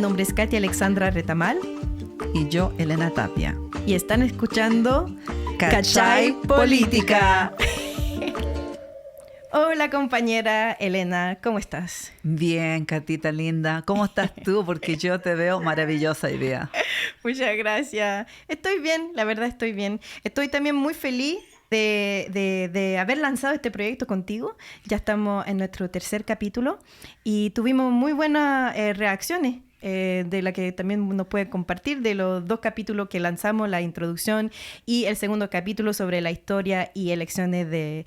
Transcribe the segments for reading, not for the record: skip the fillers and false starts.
nombre es Katia Alexandra Retamal. Y yo, Elena Tapia. Y están escuchando Cachai Política. Hola compañera Elena, ¿cómo estás? Bien, Catita linda. ¿Cómo estás tú? Porque yo te veo maravillosa hoy día. Muchas gracias. Estoy bien, la verdad estoy bien. Estoy también muy feliz de haber lanzado este proyecto contigo. Ya estamos en nuestro tercer capítulo y tuvimos muy buenas reacciones. De la que también nos puede compartir de los 2 capítulos que lanzamos, la introducción y el segundo capítulo sobre la historia y elecciones de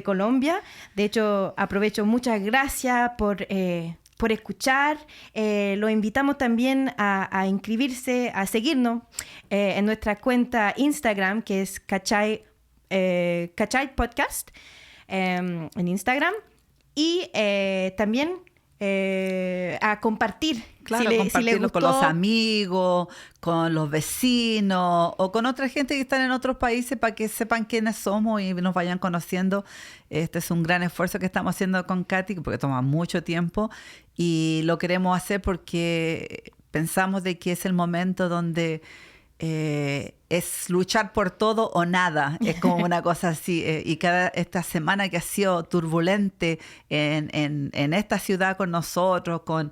Colombia. De hecho, aprovecho, muchas gracias por escuchar. Los invitamos también a inscribirse, a seguirnos en nuestra cuenta Instagram, que es Cachai Podcast, en Instagram. Y también a compartir. Claro, compartirlo con los amigos, con los vecinos o con otra gente que está en otros países para que sepan quiénes somos y nos vayan conociendo. Este es un gran esfuerzo que estamos haciendo con Katy porque toma mucho tiempo y lo queremos hacer porque pensamos de que es el momento donde es luchar por todo o nada, es como una cosa así, y esta semana que ha sido turbulente en esta ciudad con nosotros, con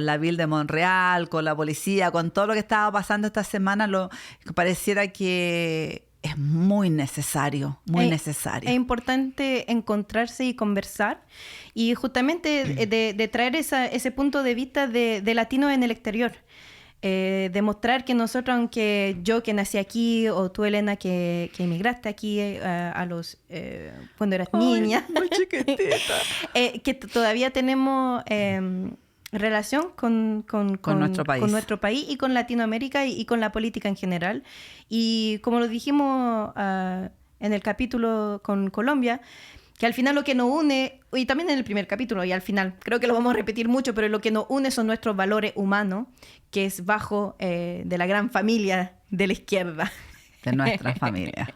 la Ville de Montreal, con la policía, con todo lo que estaba pasando esta semana, pareciera que es muy necesario, muy necesario. Es importante encontrarse y conversar y justamente de traer ese punto de vista de latinos en el exterior. Demostrar que nosotros, aunque yo que nací aquí o tú, Elena, que emigraste aquí cuando eras niña, muy chiquitita, que todavía tenemos relación con nuestro país y con Latinoamérica y con la política en general. Y como lo dijimos en el capítulo con Colombia, que al final lo que nos une, y también en el primer capítulo, y al final, creo que lo vamos a repetir mucho, pero lo que nos une son nuestros valores humanos, que es bajo de la gran familia de la izquierda. De nuestra familia.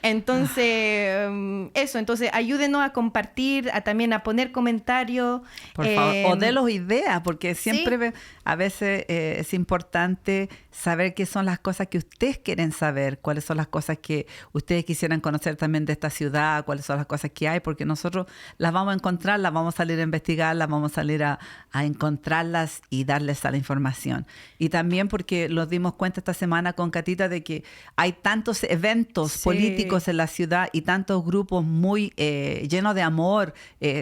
Entonces, entonces ayúdenos a compartir, también a poner comentarios. Por favor, o delos ideas, porque siempre ¿sí? A veces es importante saber qué son las cosas que ustedes quieren saber, cuáles son las cosas que ustedes quisieran conocer también de esta ciudad, cuáles son las cosas que hay, porque nosotros las vamos a encontrar, las vamos a salir a investigar, las vamos a salir a encontrarlas y darles a la información. Y también porque nos dimos cuenta esta semana con Catita de que hay tantos eventos políticos en la ciudad y tantos grupos muy llenos de amor.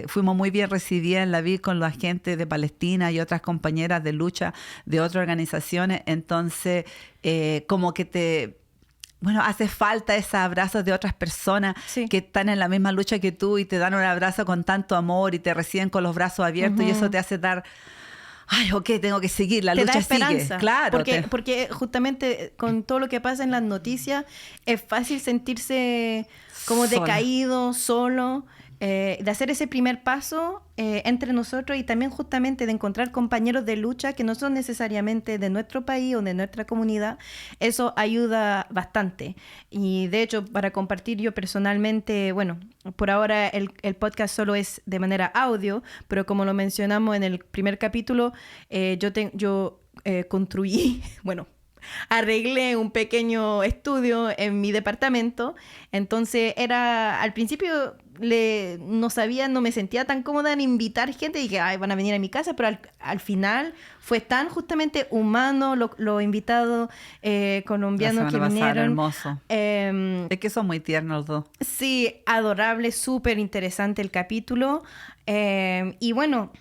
Fuimos muy bien recibidas en la vida con la gente de Palestina y otras compañeras de lucha de otras organizaciones. Entonces, como que hace falta esos abrazos de otras personas que están en la misma lucha que tú y te dan un abrazo con tanto amor y te reciben con los brazos abiertos y eso te hace dar... Ay, ok, tengo que seguir, la lucha sigue. Claro. Porque justamente con todo lo que pasa en las noticias es fácil sentirse como decaído, solo, de hacer ese primer paso entre nosotros y también justamente de encontrar compañeros de lucha que no son necesariamente de nuestro país o de nuestra comunidad. Eso ayuda bastante. Y de hecho, para compartir yo personalmente, bueno, por ahora el podcast solo es de manera audio, pero como lo mencionamos en el primer capítulo, yo construí, arreglé un pequeño estudio en mi departamento. Entonces al principio no me sentía tan cómoda en invitar gente. Dije, van a venir a mi casa, pero al final fue tan justamente humano los invitados colombianos que vinieron. Hermoso. Es que son muy tiernos los dos. Sí, adorable, súper interesante el capítulo. Y bueno,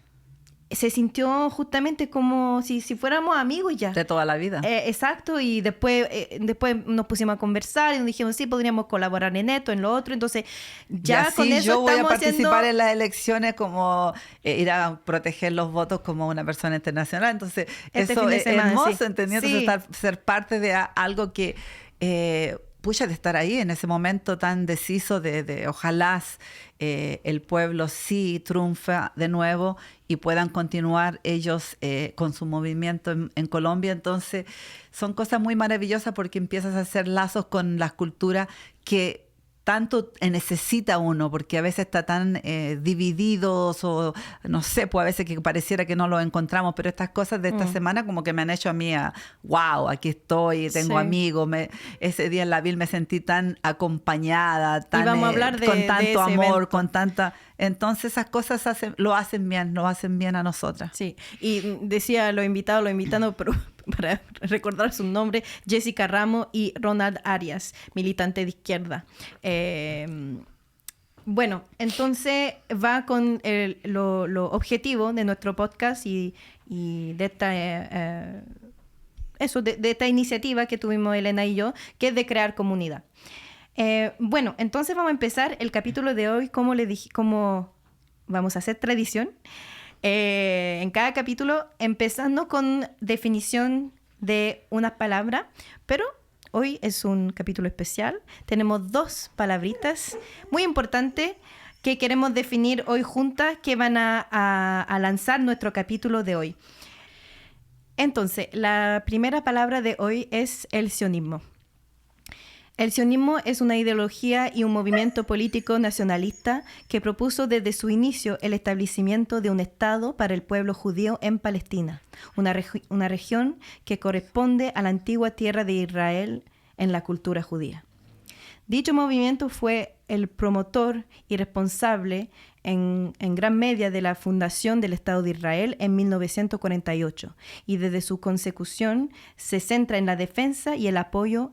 se sintió justamente como si fuéramos amigos ya. De toda la vida. Exacto, y después nos pusimos a conversar y nos dijimos, sí, podríamos colaborar en esto, en lo otro. Entonces, ya con eso yo voy a participar en las elecciones como ir a proteger los votos como una persona internacional. Entonces, eso es hermoso, ¿entendiendo? Sí. Ser parte de algo que... de estar ahí en ese momento tan deciso de ojalá el pueblo sí triunfa de nuevo y puedan continuar ellos con su movimiento en Colombia. Entonces son cosas muy maravillosas porque empiezas a hacer lazos con las culturas que tanto necesita uno, porque a veces está tan divididos o no sé, pues a veces que pareciera que no los encontramos, pero estas cosas de esta semana como que me han hecho a mí, wow, aquí estoy, tengo amigos, ese día en la Vil me sentí tan acompañada, tan, y vamos a hablar con tanto amor, evento. con tanta... Entonces esas cosas lo hacen bien a nosotras. Sí, y decía los invitados, pero para recordar su nombre, Jessica Ramos y Ronald Arias, militante de izquierda. Bueno, entonces va con lo objetivo de nuestro podcast y de esta... de esta iniciativa que tuvimos Elena y yo, que es de crear comunidad. Bueno, entonces vamos a empezar el capítulo de hoy, como le dije, como vamos a hacer tradición. En cada capítulo, empezando con definición de una palabra, pero hoy es un capítulo especial. Tenemos 2 palabritas muy importantes que queremos definir hoy juntas, que van a lanzar nuestro capítulo de hoy. Entonces, la primera palabra de hoy es el sionismo. El sionismo es una ideología y un movimiento político nacionalista que propuso desde su inicio el establecimiento de un Estado para el pueblo judío en Palestina, una región que corresponde a la antigua tierra de Israel en la cultura judía. Dicho movimiento fue el promotor y responsable en gran medida de la fundación del Estado de Israel en 1948 y desde su consecución se centra en la defensa y el apoyo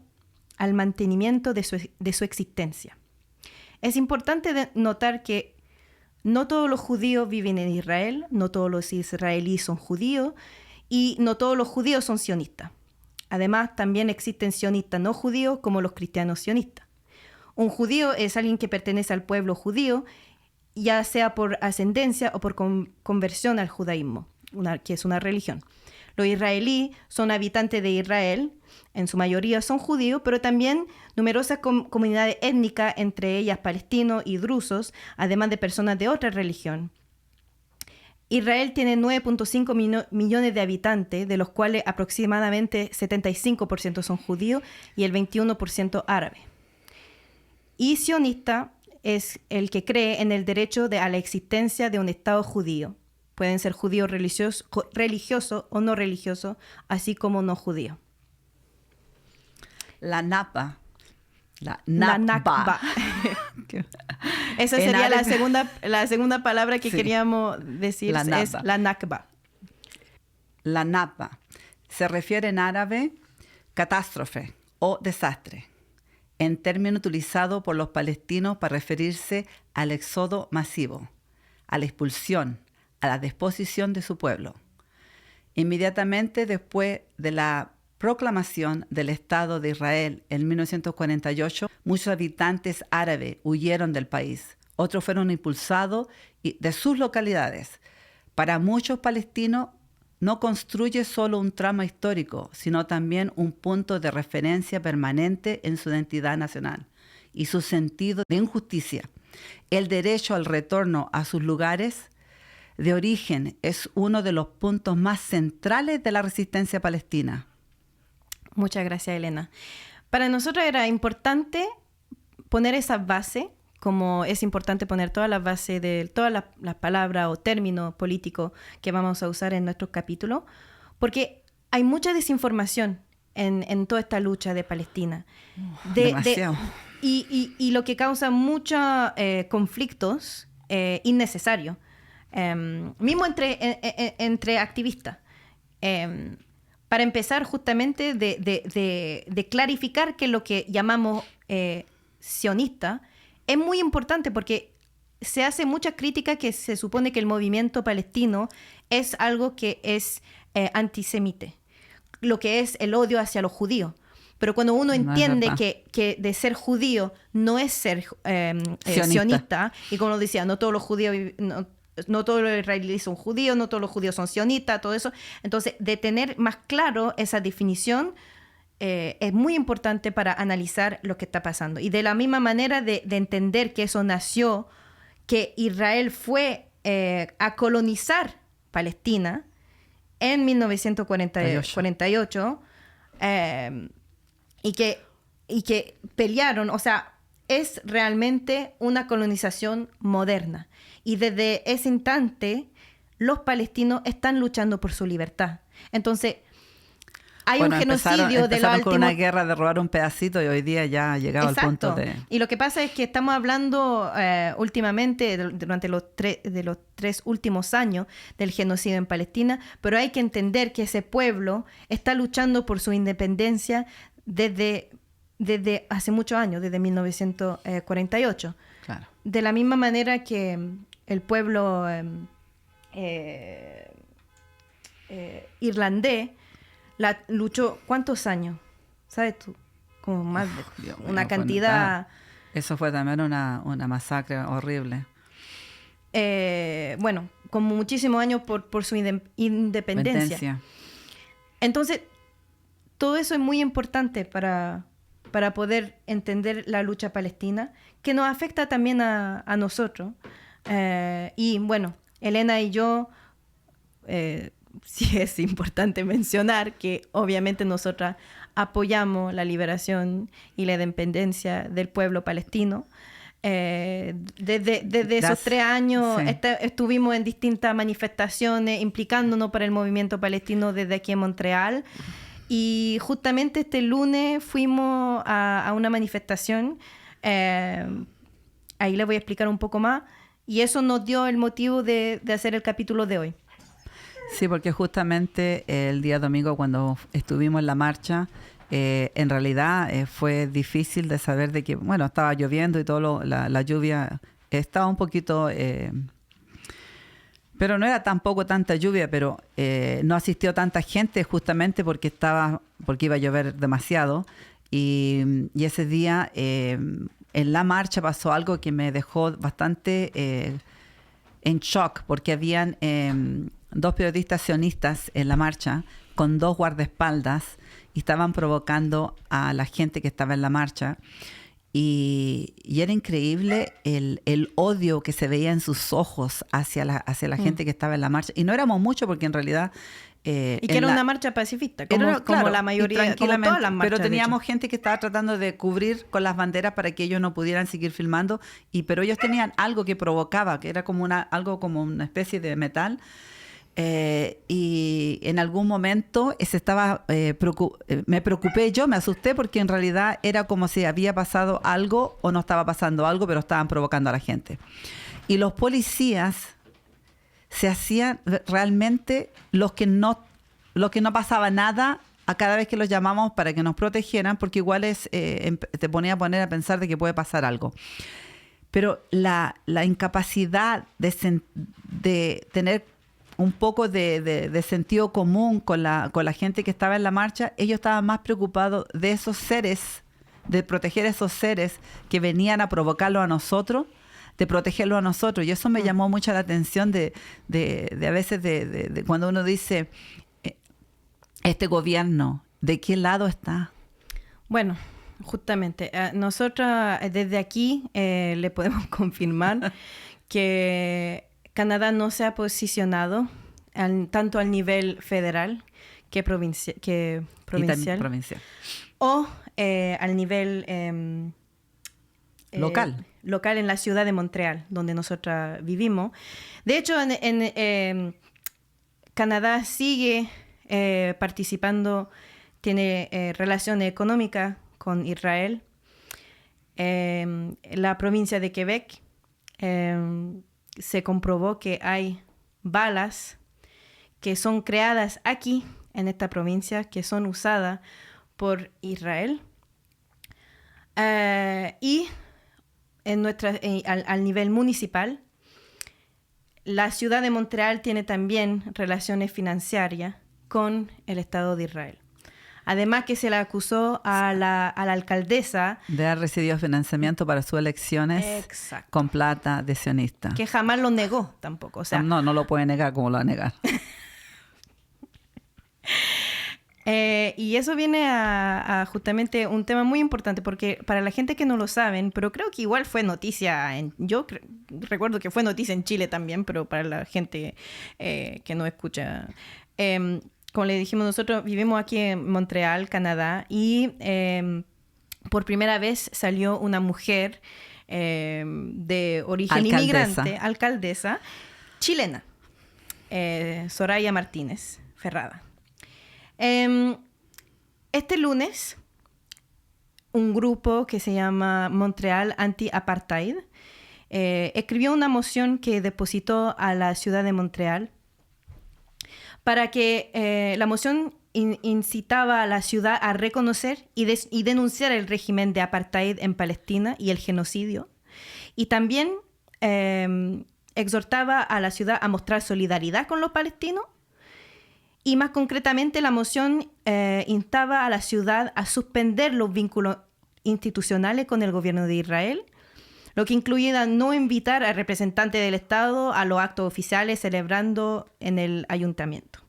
al mantenimiento de su existencia. Es importante notar que no todos los judíos viven en Israel, no todos los israelíes son judíos y no todos los judíos son sionistas. Además, también existen sionistas no judíos como los cristianos sionistas. Un judío es alguien que pertenece al pueblo judío, ya sea por ascendencia o por conversión al judaísmo, que es una religión. Los israelíes son habitantes de Israel, en su mayoría son judíos, pero también numerosas comunidades étnicas, entre ellas palestinos y drusos, además de personas de otra religión. Israel tiene 9.5 millones de habitantes, de los cuales aproximadamente 75% son judíos y el 21% árabes. Y sionista es el que cree en el derecho a la existencia de un Estado judío. Pueden ser judíos religiosos o no religiosos, así como no judíos. La Nakba. La Nakba. Esa sería la segunda palabra que queríamos decir, es la Nakba. La Nakba se refiere en árabe catástrofe o desastre, en término utilizado por los palestinos para referirse al éxodo masivo, a la expulsión, a la desposición de su pueblo. Inmediatamente después de la proclamación del Estado de Israel en 1948, muchos habitantes árabes huyeron del país. Otros fueron impulsados de sus localidades. Para muchos palestinos, no construye solo un trauma histórico, sino también un punto de referencia permanente en su identidad nacional y su sentido de injusticia. El derecho al retorno a sus lugares de origen es uno de los puntos más centrales de la resistencia palestina. Muchas gracias, Elena. Para nosotros era importante poner esa base, como es importante poner todas las bases de todas las palabras o términos políticos que vamos a usar en nuestro capítulo, porque hay mucha desinformación en toda esta lucha de Palestina. Demasiado. Y lo que causa muchos conflictos innecesarios. Mismo entre activistas. Para empezar justamente de clarificar que lo que llamamos sionista es muy importante porque se hace mucha crítica que se supone que el movimiento palestino es algo que es antisemita, lo que es el odio hacia los judíos. Pero cuando uno entiende que de ser judío no es ser sionista, y como lo decía, no todos los judíos, no todos los israelíes son judíos, no todos los judíos son sionistas, todo eso. Entonces, de tener más claro esa definición es muy importante para analizar lo que está pasando. Y de la misma manera de entender que eso nació, que Israel fue a colonizar Palestina en 1948, y que pelearon, o sea, es realmente una colonización moderna. Y desde ese instante, los palestinos están luchando por su libertad. Entonces, hay un genocidio de los con una guerra de robar un pedacito y hoy día ya ha llegado al punto de... Y lo que pasa es que estamos hablando últimamente, durante los 3 últimos años, del genocidio en Palestina, pero hay que entender que ese pueblo está luchando por su independencia desde hace muchos años, desde 1948. Claro. De la misma manera que el pueblo irlandés luchó, ¿cuántos años? ¿Sabes tú? Como más de una cantidad... Eso fue también una masacre horrible. Bueno, como muchísimos años por su independencia. Entonces, todo eso es muy importante para poder entender la lucha palestina, que nos afecta también a nosotros. Y bueno, Elena y yo... sí es importante mencionar que obviamente nosotras apoyamos la liberación y la independencia del pueblo palestino. Desde esos 3 años estuvimos en distintas manifestaciones implicándonos para el movimiento palestino desde aquí en Montreal. Y justamente este lunes fuimos a una manifestación. Ahí les voy a explicar un poco más. Y eso nos dio el motivo de hacer el capítulo de hoy. Sí, porque justamente el día domingo cuando estuvimos en la marcha, en realidad fue difícil de saber de que, bueno, estaba lloviendo y todo la lluvia estaba un poquito, pero no era tampoco tanta lluvia, pero no asistió tanta gente justamente porque iba a llover demasiado y ese día en la marcha pasó algo que me dejó bastante en shock, porque habían 2 periodistas sionistas en la marcha con 2 guardaespaldas y estaban provocando a la gente que estaba en la marcha y era increíble el odio que se veía en sus ojos hacia la gente que estaba en la marcha. Y no éramos muchos porque en realidad... y que era una marcha pacifista, como la mayoría, como todas las marchas. Pero teníamos gente que estaba tratando de cubrir con las banderas para que ellos no pudieran seguir filmando, pero ellos tenían algo que provocaba, que era como algo como una especie de metal. Y en algún momento me preocupé yo, me asusté porque en realidad era como si había pasado algo o no estaba pasando algo, pero estaban provocando a la gente. Y los policías se hacían realmente los que no pasaba nada a cada vez que los llamamos para que nos protegieran, porque igual te ponía a poner a pensar de que puede pasar algo. Pero la incapacidad de tener un poco de sentido común con la gente que estaba en la marcha, ellos estaban más preocupados de esos seres, de proteger a esos seres que venían a provocarlo a nosotros, de protegerlo a nosotros. Y eso me llamó mucho la atención de a veces de cuando uno dice, este gobierno, ¿de qué lado está? Bueno, justamente, nosotros desde aquí le podemos confirmar que Canadá no se ha posicionado tanto al nivel federal que provincial. O al nivel local en la ciudad de Montreal, donde nosotros vivimos. De hecho, Canadá sigue participando, tiene relaciones económicas con Israel. La provincia de Quebec se comprobó que hay balas que son creadas aquí, en esta provincia, que son usadas por Israel. Y al nivel municipal, la ciudad de Montreal tiene también relaciones financieras con el Estado de Israel. Además que se le acusó a la alcaldesa de haber recibido financiamiento para sus elecciones. Exacto. Con plata de sionista. Que jamás lo negó tampoco. O sea, no lo puede negar, como lo va a negar. Y eso viene a justamente un tema muy importante, porque para la gente que no lo saben, pero creo que igual fue noticia, recuerdo que fue noticia en Chile también, pero para la gente que no escucha... como le dijimos, nosotros vivimos aquí en Montreal, Canadá, y por primera vez salió una mujer de origen inmigrante, alcaldesa, chilena, Soraya Martínez Ferrada. Este lunes, un grupo que se llama Montreal Anti-Apartheid escribió una moción que depositó a la ciudad de Montreal para que la moción incitaba a la ciudad a reconocer y denunciar el régimen de apartheid en Palestina y el genocidio. Y también exhortaba a la ciudad a mostrar solidaridad con los palestinos. Y más concretamente, la moción instaba a la ciudad a suspender los vínculos institucionales con el gobierno de Israel, lo que incluía no invitar a representantes del Estado a los actos oficiales celebrando en el ayuntamiento.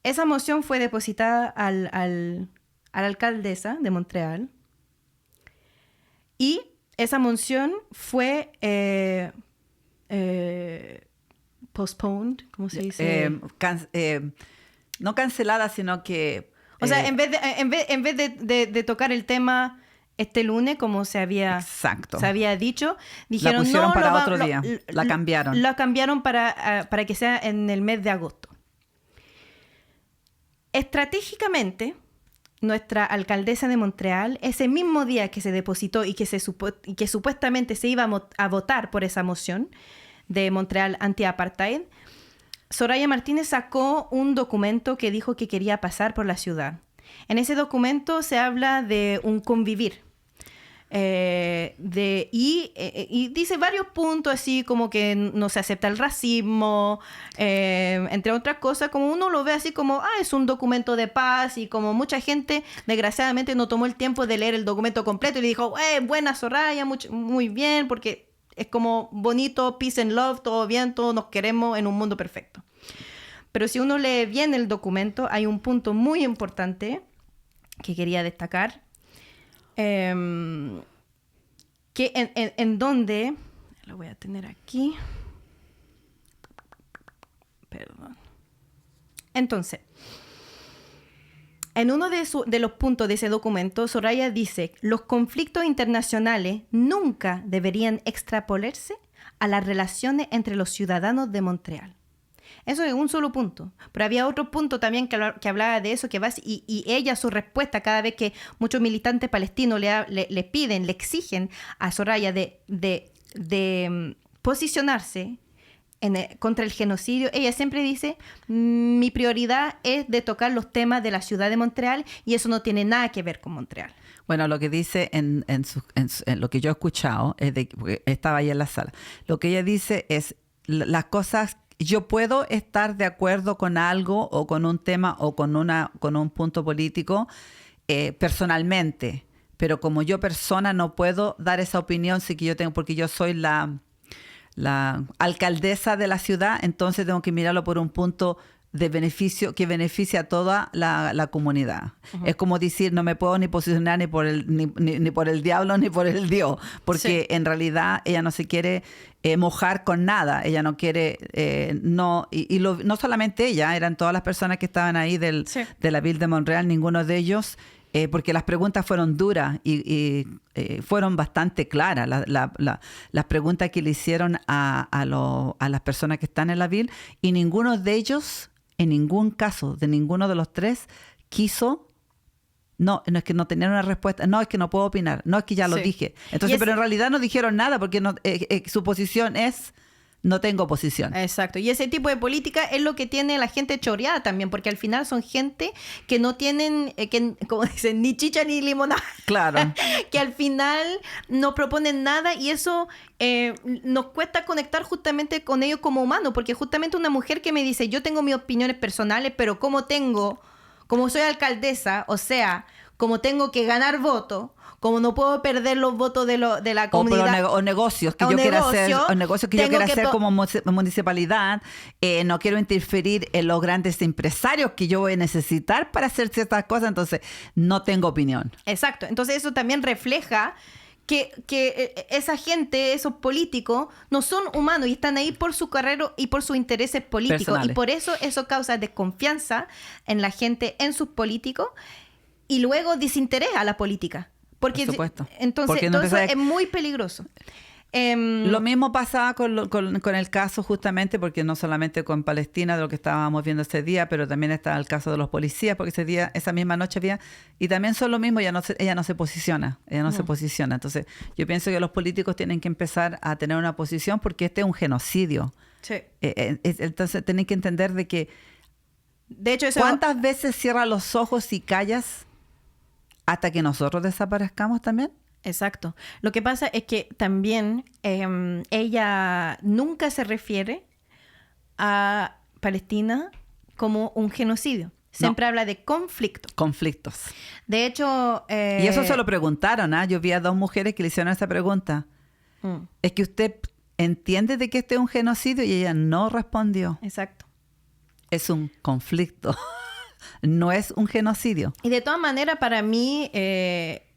Esa moción fue depositada a la alcaldesa de Montreal y esa moción fue postponed, ¿cómo se dice? No cancelada, sino que... O sea, en vez de tocar el tema este lunes, como se había dicho, dijeron, la pusieron no, para otro día, la cambiaron. La cambiaron para que sea en el mes de agosto. Estratégicamente, nuestra alcaldesa de Montreal, ese mismo día que se depositó y que supuestamente se iba a votar por esa moción de Montreal Anti-Apartheid, Soraya Martínez sacó un documento que dijo que quería pasar por la ciudad. En ese documento se habla de un convivir. Y dice varios puntos así como que no se acepta el racismo, entre otras cosas, como uno lo ve así como, es un documento de paz, y como mucha gente desgraciadamente no tomó el tiempo de leer el documento completo y le dijo, buena Soraya, muy bien, porque es como bonito, peace and love, todo bien, todos nos queremos en un mundo perfecto. Pero si uno lee bien el documento, hay un punto muy importante que quería destacar, que en donde, lo voy a tener aquí, perdón. Entonces, en uno de los puntos de ese documento, Soraya dice, los conflictos internacionales nunca deberían extrapolarse a las relaciones entre los ciudadanos de Montreal. Eso es un solo punto. Pero había otro punto también que hablaba de eso, y ella, su respuesta, cada vez que muchos militantes palestinos le piden, le exigen a Soraya de posicionarse contra el genocidio, ella siempre dice, mi prioridad es de tocar los temas de la ciudad de Montreal, y eso no tiene nada que ver con Montreal. Bueno, lo que dice en lo que yo he escuchado, porque estaba ahí en la sala, lo que ella dice es las cosas. Yo puedo estar de acuerdo con algo o con un tema o con un punto político personalmente, pero como yo persona no puedo dar esa opinión porque yo soy la alcaldesa de la ciudad, entonces tengo que mirarlo por un punto de beneficio que beneficia a toda la comunidad. Uh-huh. Es como decir, no me puedo ni posicionar ni por el diablo ni por el Dios, porque en realidad ella no se quiere mojar con nada, ella no quiere, no solamente ella, eran todas las personas que estaban ahí de la Ville de Montreal, ninguno de ellos, porque las preguntas fueron duras y fueron bastante claras, las preguntas que le hicieron a las personas que están en la Ville, y ninguno de ellos, en ningún caso, de ninguno de los tres, quiso. No es que no tenían una respuesta. No, es que no puedo opinar. No, es que ya lo dije. Entonces, pero en realidad no dijeron nada porque su posición es no tengo posición. Exacto. Y ese tipo de política es lo que tiene la gente choreada también, porque al final son gente que no tienen, como dicen, ni chicha ni limonada. Claro. Que al final no proponen nada, y eso nos cuesta conectar justamente con ellos como humanos, porque justamente una mujer que me dice, yo tengo mis opiniones personales, pero como soy alcaldesa, o sea, como tengo que ganar votos, como no puedo perder los votos de la comunidad. O negocios que yo quiera hacer, como municipalidad. No quiero interferir en los grandes empresarios que yo voy a necesitar para hacer ciertas cosas, entonces no tengo opinión. Exacto. Entonces eso también refleja que esa gente, esos políticos, no son humanos y están ahí por su carrera y por sus intereses políticos. Personales. Y por eso causa desconfianza en la gente, en sus políticos, y luego desinterés a la política. Porque, por supuesto. Entonces, Porque no todo eso es muy peligroso. Lo mismo pasaba con el caso justamente, porque no solamente con Palestina, de lo que estábamos viendo ese día, pero también está el caso de los policías, porque ese día, esa misma noche había, y también son lo mismo, ella no se posiciona. Entonces, yo pienso que los políticos tienen que empezar a tener una posición, porque este es un genocidio. Sí. Entonces, tienen que entender de que, de hecho, ¿cuántas veces cierras los ojos y callas hasta que nosotros desaparezcamos también? Exacto. Lo que pasa es que también ella nunca se refiere a Palestina como un genocidio. Siempre habla de conflicto. Conflictos. De hecho... y eso se lo preguntaron, ¿ah? Yo vi a 2 mujeres que le hicieron esa pregunta. ¿Es que usted entiende de que este es un genocidio? Y ella no respondió. Exacto. Es un conflicto. No es un genocidio. Y de todas maneras, para mí...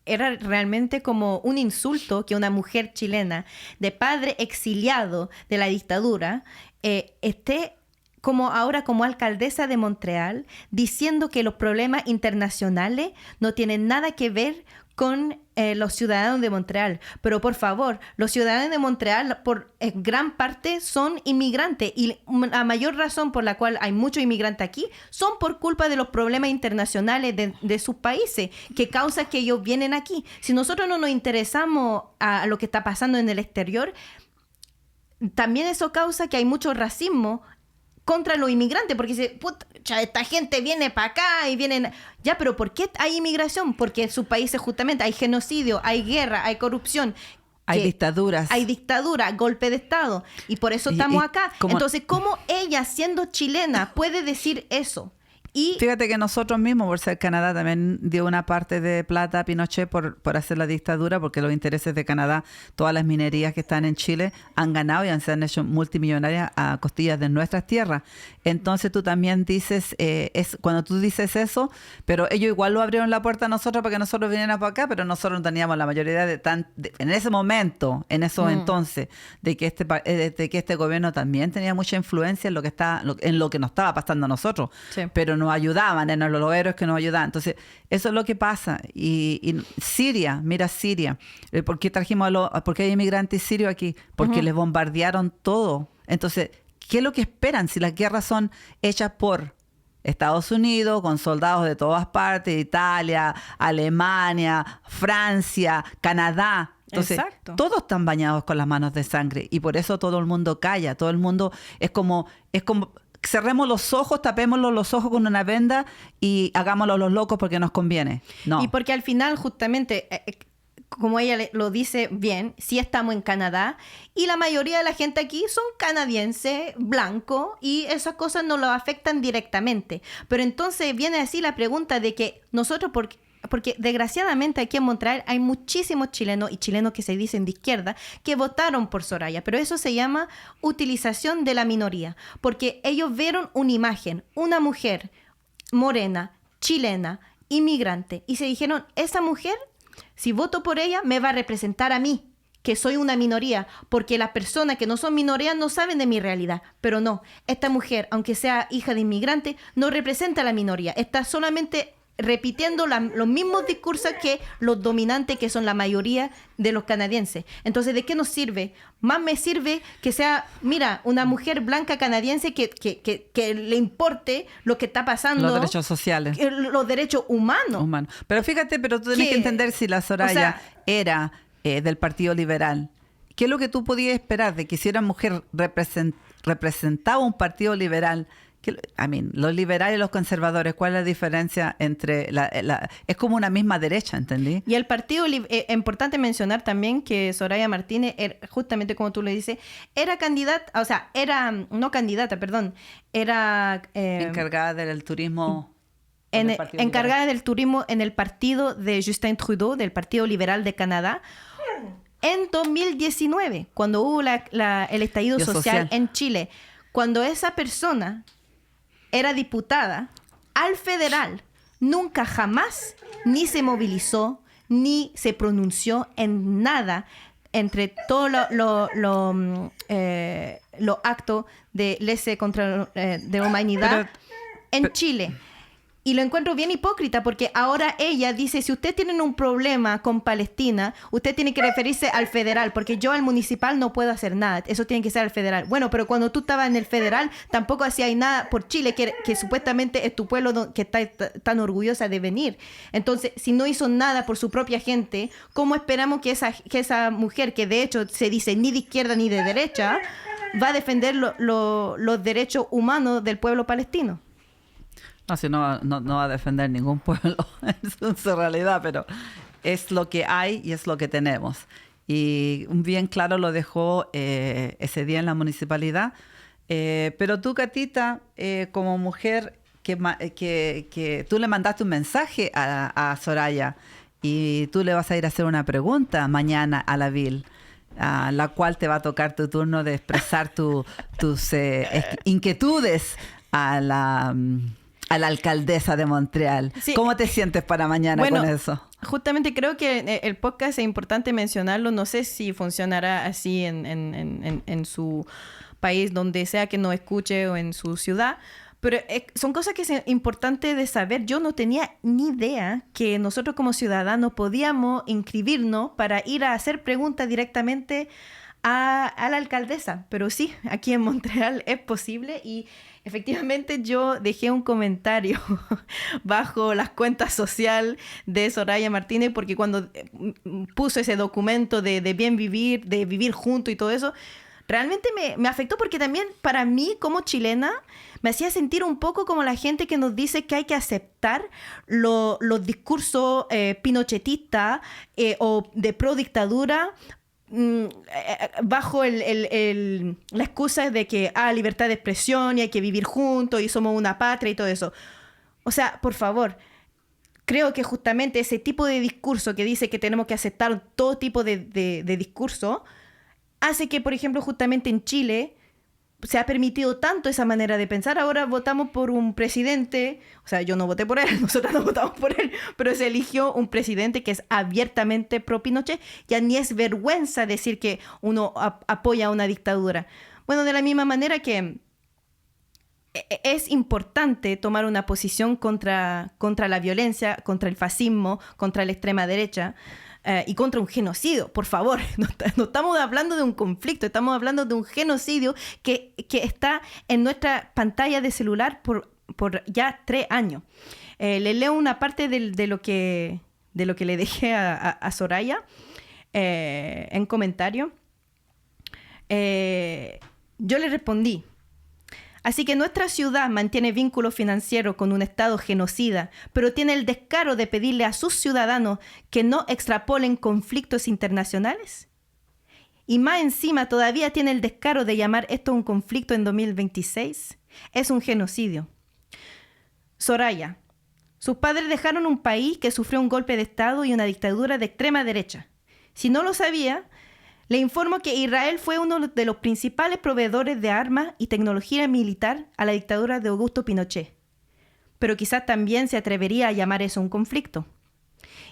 era realmente como un insulto que una mujer chilena de padre exiliado de la dictadura esté como ahora como alcaldesa de Montreal diciendo que los problemas internacionales no tienen nada que ver con los ciudadanos de Montreal. Pero por favor, los ciudadanos de Montreal por gran parte son inmigrantes y la mayor razón por la cual hay muchos inmigrantes aquí son por culpa de los problemas internacionales de sus países que causa que ellos vienen aquí. Si nosotros no nos interesamos a lo que está pasando en el exterior, también eso causa que hay mucho racismo contra los inmigrantes, porque dice, puta, esta gente viene para acá y vienen... Ya, pero ¿por qué hay inmigración? Porque en sus países justamente hay genocidio, hay guerra, hay corrupción. Hay dictaduras. Hay dictadura, golpe de Estado. Y por eso estamos acá. Entonces, ¿cómo ella, siendo chilena, puede decir eso? Y fíjate que nosotros mismos, por ser Canadá, también dio una parte de plata a Pinochet por hacer la dictadura, porque los intereses de Canadá, todas las minerías que están en Chile, han ganado y se han hecho multimillonarias a costillas de nuestras tierras. Entonces tú también dices, cuando tú dices eso, pero ellos igual lo abrieron la puerta a nosotros para que nosotros vinieran para acá, pero nosotros no teníamos la mayoría en ese momento, en esos entonces, de que este gobierno también tenía mucha influencia en lo que nos estaba pasando a nosotros. Sí. Pero nos ayudaban, eran los héroes que nos ayudaban. Entonces, eso es lo que pasa. Y Siria, mira Siria. ¿Por qué porque hay inmigrantes sirios aquí? Porque les bombardearon todo. Entonces, ¿qué es lo que esperan si las guerras son hechas por Estados Unidos, con soldados de todas partes, Italia, Alemania, Francia, Canadá? Entonces, todos están bañados con las manos de sangre y por eso todo el mundo calla. Todo el mundo es como cerremos los ojos, tapémoslos los ojos con una venda y hagámoslo los locos porque nos conviene. No. Y porque al final, justamente, como ella lo dice bien, sí estamos en Canadá y la mayoría de la gente aquí son canadienses, blancos, y esas cosas no lo afectan directamente. Pero entonces viene así la pregunta de que nosotros, porque desgraciadamente aquí en Montreal hay muchísimos chilenos y chilenos que se dicen de izquierda que votaron por Soraya, pero eso se llama utilización de la minoría, porque ellos vieron una imagen, una mujer morena, chilena, inmigrante, y se dijeron, esa mujer, si voto por ella, me va a representar a mí, que soy una minoría, porque las personas que no son minorías no saben de mi realidad. Pero no, esta mujer, aunque sea hija de inmigrante, no representa a la minoría, está solamente repitiendo los mismos discursos que los dominantes, que son la mayoría de los canadienses. Entonces, ¿de qué nos sirve? Más me sirve que sea, mira, una mujer blanca canadiense que le importe lo que está pasando. Los derechos sociales. Los derechos humanos. Pero fíjate, pero tú tienes que entender si la Soraya era del Partido Liberal. ¿Qué es lo que tú podías esperar de que si una mujer representaba un partido liberal? Los liberales y los conservadores, ¿cuál es la diferencia entre es como una misma derecha, ¿entendí? Y el partido, es importante mencionar también que Soraya Martínez, justamente como tú le dices, era candidata, o sea, no candidata, perdón, era... encargada del turismo... encargada del turismo en el partido de Justin Trudeau, del Partido Liberal de Canadá, en 2019, cuando hubo el estallido social en Chile. Cuando esa persona era diputada al federal, nunca jamás ni se movilizó ni se pronunció en nada entre todos los actos de lesa contra de humanidad en Chile. Y lo encuentro bien hipócrita porque ahora ella dice, si ustedes tienen un problema con Palestina, usted tiene que referirse al federal, porque yo al municipal no puedo hacer nada. Eso tiene que ser al federal. Bueno, pero cuando tú estabas en el federal, tampoco hacías nada por Chile, que supuestamente es tu pueblo que está tan orgullosa de venir. Entonces, si no hizo nada por su propia gente, ¿cómo esperamos que esa mujer, que de hecho se dice ni de izquierda ni de derecha, va a defender los derechos humanos del pueblo palestino? No, si no va a defender ningún pueblo en su realidad, pero es lo que hay y es lo que tenemos. Y bien claro lo dejó ese día en la municipalidad. Pero tú, Catita, como mujer, que tú le mandaste un mensaje a Soraya y tú le vas a ir a hacer una pregunta mañana a la VIL, a la cual te va a tocar tu turno de expresar tus inquietudes a la alcaldesa de Montreal. Sí. ¿Cómo te sientes para mañana con eso? Justamente creo que el podcast es importante mencionarlo. No sé si funcionará así en su país, donde sea que nos escuche, o en su ciudad. Pero son cosas que es importante de saber. Yo no tenía ni idea que nosotros como ciudadanos podíamos inscribirnos para ir a hacer preguntas directamente a la alcaldesa. Pero sí, aquí en Montreal es posible y efectivamente yo dejé un comentario bajo las cuentas social de Soraya Martínez, porque cuando puso ese documento de bien vivir, de vivir juntos y todo eso, realmente me afectó, porque también para mí como chilena me hacía sentir un poco como la gente que nos dice que hay que aceptar los discursos pinochetistas o de pro dictadura bajo la excusa de que libertad de expresión y hay que vivir juntos y somos una patria y todo eso. O sea, por favor, creo que justamente ese tipo de discurso que dice que tenemos que aceptar todo tipo de discurso hace que, por ejemplo, justamente en Chile se ha permitido tanto esa manera de pensar. Ahora votamos por un presidente, o sea, yo no voté por él, nosotros no votamos por él, pero se eligió un presidente que es abiertamente pro Pinochet. Ya ni es vergüenza decir que uno apoya una dictadura. Bueno, de la misma manera que es importante tomar una posición contra la violencia, contra el fascismo, contra la extrema derecha, y contra un genocidio, por favor. No estamos hablando de un conflicto, estamos hablando de un genocidio que está en nuestra pantalla de celular por ya 3 años. Le leo una parte de lo que le dejé a Soraya en comentario. Yo le respondí: así que nuestra ciudad mantiene vínculos financieros con un Estado genocida, pero tiene el descaro de pedirle a sus ciudadanos que no extrapolen conflictos internacionales. Y más encima todavía tiene el descaro de llamar esto un conflicto en 2026. Es un genocidio. Soraya, sus padres dejaron un país que sufrió un golpe de Estado y una dictadura de extrema derecha. Si no lo sabía, le informo que Israel fue uno de los principales proveedores de armas y tecnología militar a la dictadura de Augusto Pinochet. Pero quizás también se atrevería a llamar eso un conflicto.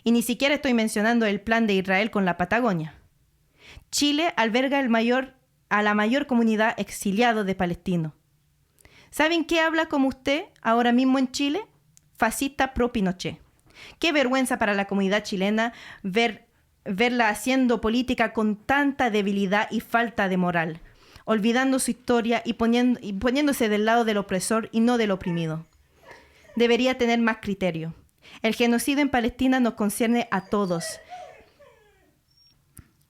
Y ni siquiera estoy mencionando el plan de Israel con la Patagonia. Chile alberga a la mayor comunidad exiliada de palestinos. ¿Saben qué habla como usted ahora mismo en Chile? Fascista pro Pinochet. Qué vergüenza para la comunidad chilena verla haciendo política con tanta debilidad y falta de moral, olvidando su historia y poniéndose del lado del opresor y no del oprimido. Debería tener más criterio. El genocidio en Palestina nos concierne a todos.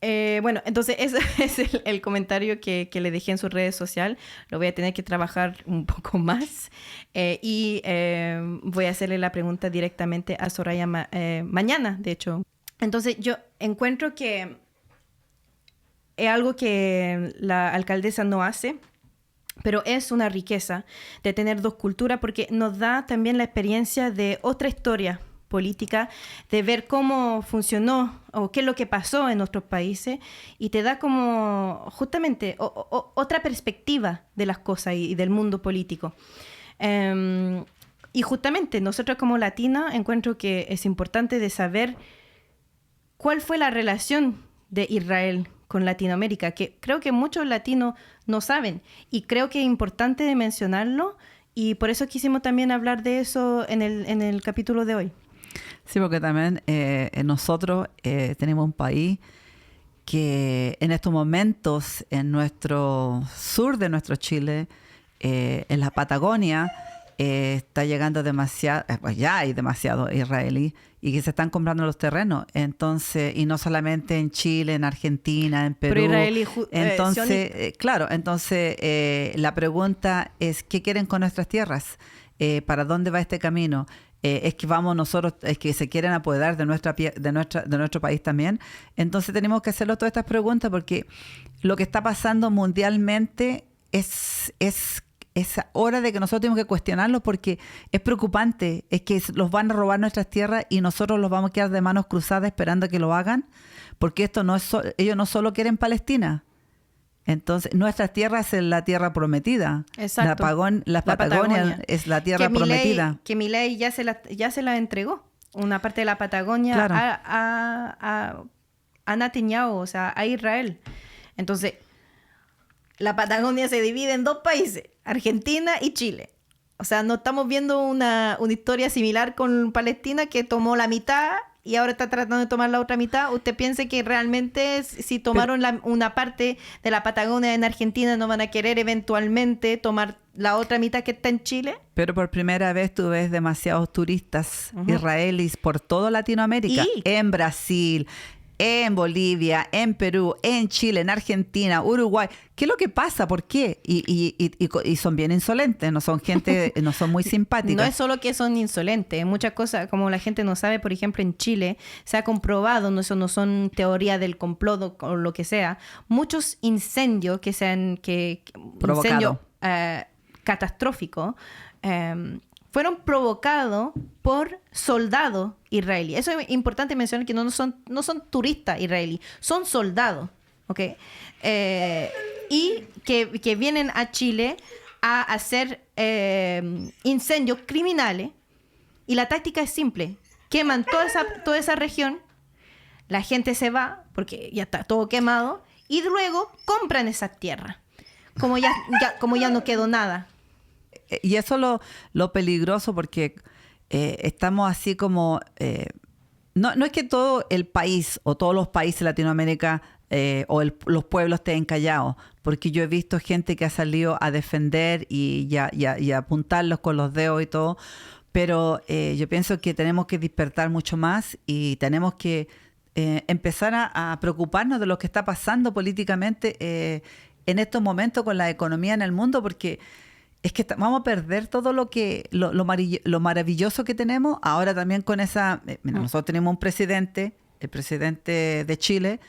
Bueno, entonces ese es el comentario que le dejé en sus redes sociales. Lo voy a tener que trabajar un poco más y voy a hacerle la pregunta directamente a Soraya mañana, de hecho. Entonces yo encuentro que es algo que la alcaldesa no hace, pero es una riqueza de tener 2 culturas, porque nos da también la experiencia de otra historia política, de ver cómo funcionó o qué es lo que pasó en nuestros países, y te da como justamente otra perspectiva de las cosas y del mundo político. Y justamente nosotros como latinos encuentro que es importante de saber cuál fue la relación de Israel con Latinoamérica, que creo que muchos latinos no saben, y creo que es importante de mencionarlo Y por eso quisimos también hablar de eso en el capítulo de hoy. Sí, porque también nosotros tenemos un país que en estos momentos, en nuestro sur de nuestro Chile, en la Patagonia, está llegando demasiado, pues ya hay demasiado israelí y que se están comprando los terrenos. Entonces, y no solamente en Chile, en Argentina, en Perú. Pero israelí, entonces, claro, entonces la pregunta es, ¿qué quieren con nuestras tierras? ¿Para dónde va este camino? Es que vamos nosotros, es que se quieren apoderar de nuestro país también. Entonces tenemos que hacernos todas estas preguntas porque lo que está pasando mundialmente es hora de que nosotros tenemos que cuestionarlo porque es preocupante. Es que los van a robar nuestras tierras y nosotros los vamos a quedar de manos cruzadas esperando que lo hagan, porque esto no es ellos no solo quieren Palestina. Entonces, nuestra tierra es la tierra prometida. Exacto. La Patagonia es la tierra prometida. Que Milei ya se la entregó. Una parte de la Patagonia, claro, a Netanyahu, o sea, a Israel. Entonces, la Patagonia se divide en dos países, Argentina y Chile. O sea, no estamos viendo una historia similar con Palestina, que tomó la mitad y ahora está tratando de tomar la otra mitad. ¿Usted piensa que realmente si tomaron una parte de la Patagonia en Argentina no van a querer eventualmente tomar la otra mitad que está en Chile? Pero por primera vez tú ves demasiados turistas israelíes por toda Latinoamérica, en Brasil, en Bolivia, en Perú, en Chile, en Argentina, Uruguay. ¿Qué es lo que pasa? ¿Por qué? Y son bien insolentes, no son gente, no son muy simpáticas. No es solo que son insolentes, muchas cosas, como la gente no sabe, por ejemplo, en Chile se ha comprobado, eso no son teorías del complot o lo que sea, muchos incendios incendios catastróficos, fueron provocados por soldados israelíes. Eso es importante mencionar, que no son turistas israelíes, son soldados, ¿ok? Y que vienen a Chile a hacer incendios criminales. Y la táctica es simple. Queman toda esa región, la gente se va, porque ya está todo quemado, y luego compran esas tierras, como ya no quedó nada. Y eso es lo peligroso, porque estamos así como... no es que todo el país o todos los países de Latinoamérica los pueblos estén callados, porque yo he visto gente que ha salido a defender y a apuntarlos con los dedos y todo, pero yo pienso que tenemos que despertar mucho más y tenemos que empezar a preocuparnos de lo que está pasando políticamente en estos momentos con la economía en el mundo, porque... es que vamos a perder todo lo maravilloso que tenemos. Ahora también con esa... Mira, nosotros tenemos un presidente, el presidente de Chile,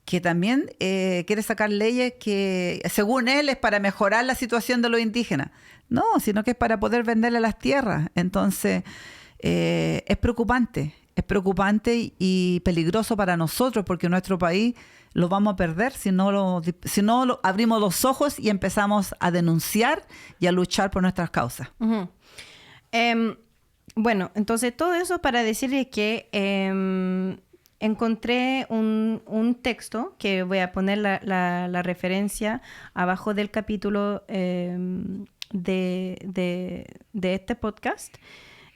que también quiere sacar leyes que, según él, es para mejorar la situación de los indígenas. No, sino que es para poder venderle las tierras. Entonces, es preocupante y peligroso para nosotros, porque nuestro país lo vamos a perder si no abrimos los ojos y empezamos a denunciar y a luchar por nuestras causas. Bueno, entonces todo eso para decirle que encontré un texto que voy a poner la referencia abajo del capítulo de este podcast,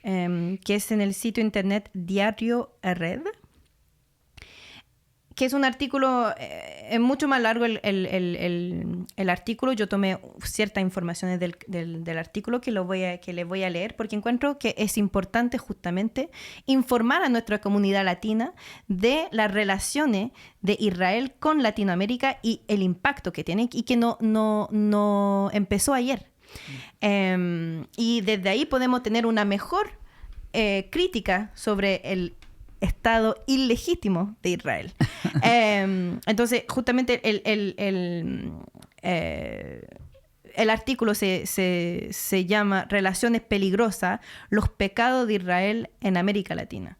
que es en el sitio internet Diario Red, que es un artículo, es mucho más largo el artículo. Yo tomé ciertas informaciones del artículo que le voy a leer, porque encuentro que es importante justamente informar a nuestra comunidad latina de las relaciones de Israel con Latinoamérica y el impacto que tiene, y que no empezó ayer. Y desde ahí podemos tener una mejor crítica sobre el Estado ilegítimo de Israel. Entonces, justamente el artículo se llama Relaciones peligrosas, los pecados de Israel en América Latina.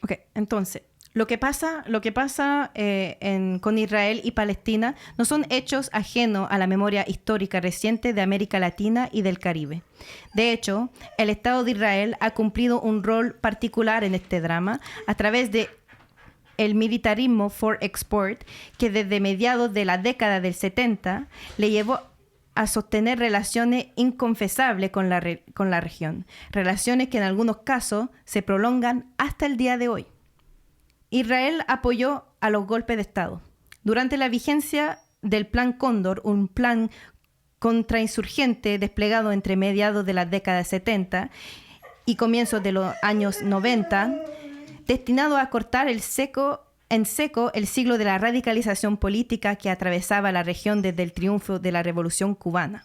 Ok, entonces, lo que pasa con Israel y Palestina no son hechos ajenos a la memoria histórica reciente de América Latina y del Caribe. De hecho, el Estado de Israel ha cumplido un rol particular en este drama a través de el militarismo for export, que desde mediados de la década del 70 le llevó a sostener relaciones inconfesables con la región, relaciones que en algunos casos se prolongan hasta el día de hoy. Israel apoyó a los golpes de Estado. Durante la vigencia del Plan Cóndor, un plan contrainsurgente desplegado entre mediados de la década de 70 y comienzos de los años 90, destinado a cortar en seco el siglo de la radicalización política que atravesaba la región desde el triunfo de la Revolución Cubana.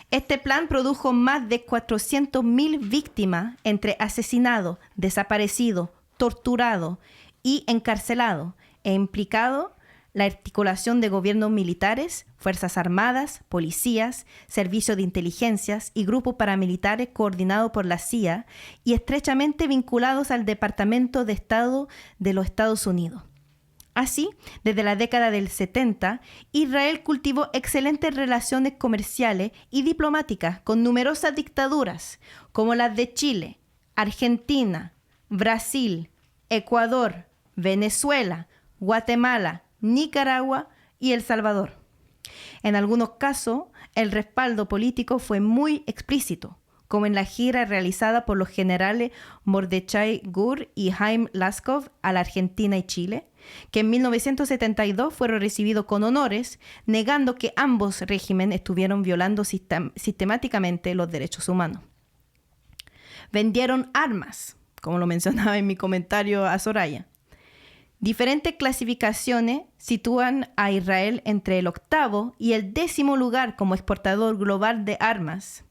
Este plan produjo más de 400.000 víctimas entre asesinados, desaparecidos, torturados y encarcelados, e implicado la articulación de gobiernos militares, fuerzas armadas, policías, servicios de inteligencias y grupos paramilitares coordinados por la CIA y estrechamente vinculados al Departamento de Estado de los Estados Unidos. Así, desde la década del 70, Israel cultivó excelentes relaciones comerciales y diplomáticas con numerosas dictaduras, como las de Chile, Argentina, Brasil, Ecuador, Venezuela, Guatemala, Nicaragua y El Salvador. En algunos casos, el respaldo político fue muy explícito, como en la gira realizada por los generales Mordechai Gur y Haim Laskov a la Argentina y Chile, que en 1972 fueron recibidos con honores, negando que ambos regímenes estuvieron violando sistemáticamente los derechos humanos. Vendieron armas, como lo mencionaba en mi comentario a Soraya. Diferentes clasificaciones sitúan a Israel entre el 8º y el 10º lugar como exportador global de armas.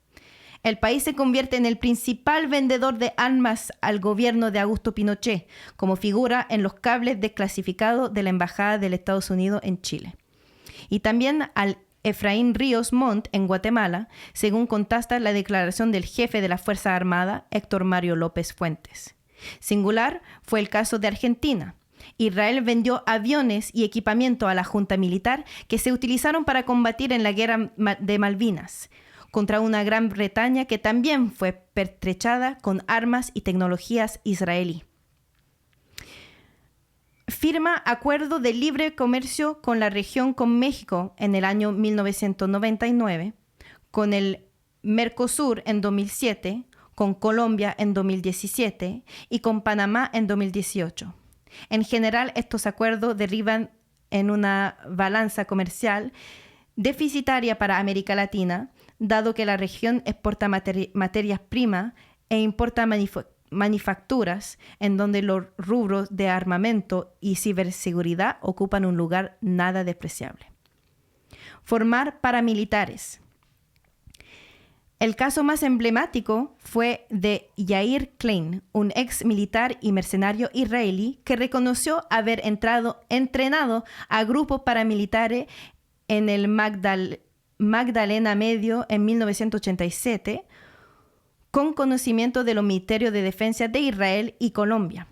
El país se convierte en el principal vendedor de armas al gobierno de Augusto Pinochet, como figura en los cables desclasificados de la Embajada de los Estados Unidos en Chile. Y también al Efraín Ríos Montt en Guatemala, según contesta la declaración del jefe de la Fuerza Armada, Héctor Mario López Fuentes. Singular fue el caso de Argentina. Israel vendió aviones y equipamiento a la junta militar que se utilizaron para combatir en la guerra de Malvinas, contra una Gran Bretaña que también fue pertrechada con armas y tecnologías israelí. Firma acuerdo de libre comercio con la región con México en el año 1999, con el Mercosur en 2007, con Colombia en 2017 y con Panamá en 2018. En general, estos acuerdos derivan en una balanza comercial deficitaria para América Latina, dado que la región exporta materias primas e importa manufacturas, en donde los rubros de armamento y ciberseguridad ocupan un lugar nada despreciable. Formar paramilitares. El caso más emblemático fue de Yair Klein, un ex militar y mercenario israelí que reconoció haber entrenado a grupos paramilitares en el Magdalena Medio en 1987, con conocimiento de los ministerios de defensa de Israel y Colombia.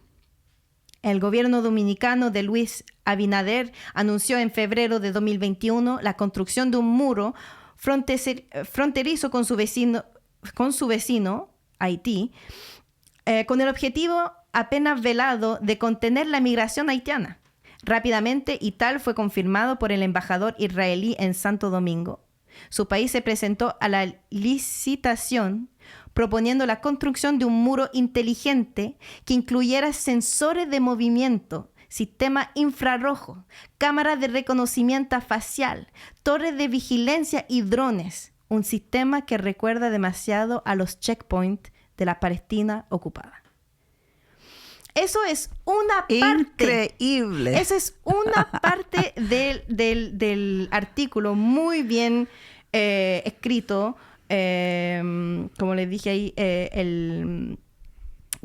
El gobierno dominicano de Luis Abinader anunció en febrero de 2021 la construcción de un muro fronterizo con su vecino, Haití, con el objetivo apenas velado de contener la migración haitiana. Rápidamente, y tal fue confirmado por el embajador israelí en Santo Domingo, su país se presentó a la licitación proponiendo la construcción de un muro inteligente que incluyera sensores de movimiento, sistema infrarrojo, cámaras de reconocimiento facial, torres de vigilancia y drones. Un sistema que recuerda demasiado a los checkpoints de la Palestina ocupada. Eso es una parte. Increíble. Eso es una parte del artículo muy bien escrito. Como les dije ahí, el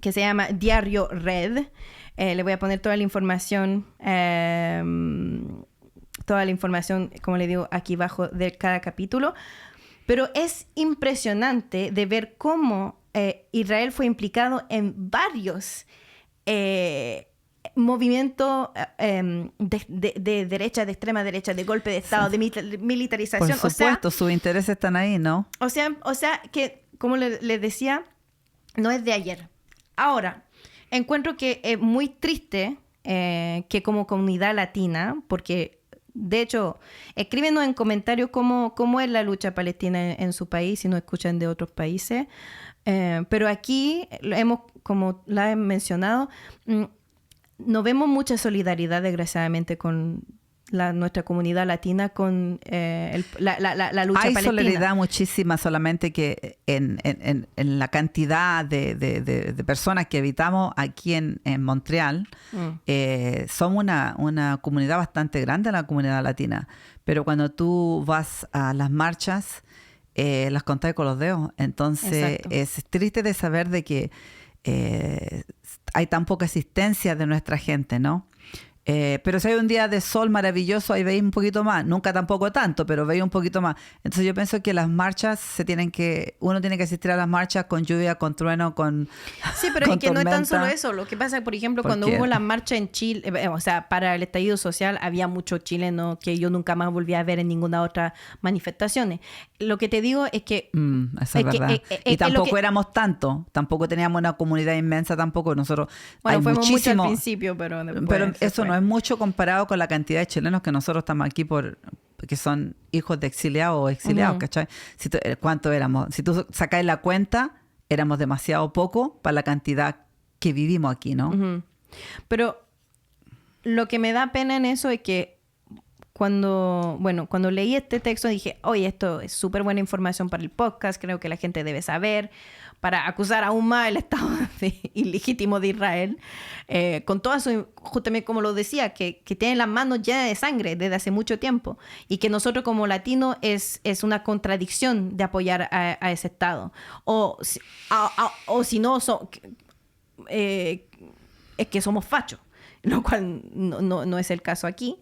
que se llama Diario Red. Le voy a poner toda la información, como le digo, aquí abajo de cada capítulo. Pero es impresionante de ver cómo Israel fue implicado en varios movimientos de derecha, de extrema derecha, de golpe de Estado, sí, de militarización. Por supuesto, sus intereses están ahí, ¿no? O sea que, como les decía, no es de ayer. Ahora, encuentro que es muy triste que como comunidad latina, porque De hecho, escríbenos en comentarios cómo es la lucha palestina en su país, si nos escuchan de otros países. Pero aquí, como la he mencionado, no vemos mucha solidaridad, desgraciadamente, con nuestra comunidad latina con la lucha palestina. Hay solidaridad muchísima, solamente que en la cantidad de personas que habitamos aquí en Montreal, somos una comunidad bastante grande, la comunidad latina. Pero cuando tú vas a las marchas, las contás con los dedos. Entonces, exacto, es triste de saber de que hay tan poca asistencia de nuestra gente, ¿no? Pero si hay un día de sol maravilloso, ahí veis un poquito más. Nunca tampoco tanto, pero veis un poquito más. Entonces yo pienso que las marchas uno tiene que asistir a las marchas con lluvia, con trueno, con sí, pero con es que tormenta. No es tan solo eso. Lo que pasa, por ejemplo, cuando hubo la marcha en Chile, o sea, para el estallido social, había muchos chilenos que yo nunca más volví a ver en ninguna otra manifestación. Lo que te digo es que... eso es verdad. Y tampoco éramos tanto. Tampoco teníamos una comunidad inmensa tampoco. Nosotros... Bueno, fuimos mucho al principio, pero después... Pero eso no es mucho comparado con la cantidad de chilenos que nosotros estamos aquí que son hijos de exiliados o exiliados, ¿cachai? ¿Cuánto éramos? Si tú sacas la cuenta, éramos demasiado poco para la cantidad que vivimos aquí, ¿no? Pero lo que me da pena en eso es que cuando leí este texto dije, oye, esto es súper buena información para el podcast, creo que la gente debe saber, para acusar aún más el Estado ilegítimo de Israel, con toda su, justamente como lo decía, que tienen las manos llenas de sangre desde hace mucho tiempo, y que nosotros como latinos es una contradicción de apoyar a ese Estado. O si no, es que somos fachos, lo cual no es el caso aquí.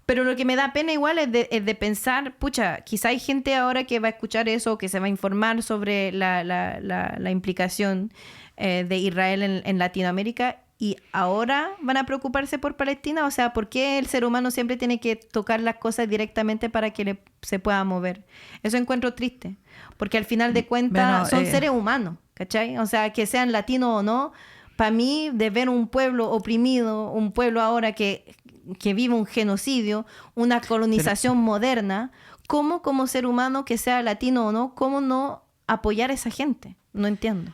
Pero lo que me da pena igual es de pensar, pucha, quizá hay gente ahora que va a escuchar eso, que se va a informar sobre la implicación de Israel en Latinoamérica, y ahora van a preocuparse por Palestina. O sea, ¿por qué el ser humano siempre tiene que tocar las cosas directamente para que se pueda mover? Eso encuentro triste, porque al final de cuentas son seres humanos, ¿cachai? O sea, que sean latinos o no, para mí, de ver un pueblo oprimido, un pueblo ahora que vive un genocidio, una colonización moderna, ¿cómo como ser humano, que sea latino o no, cómo no apoyar a esa gente? No entiendo.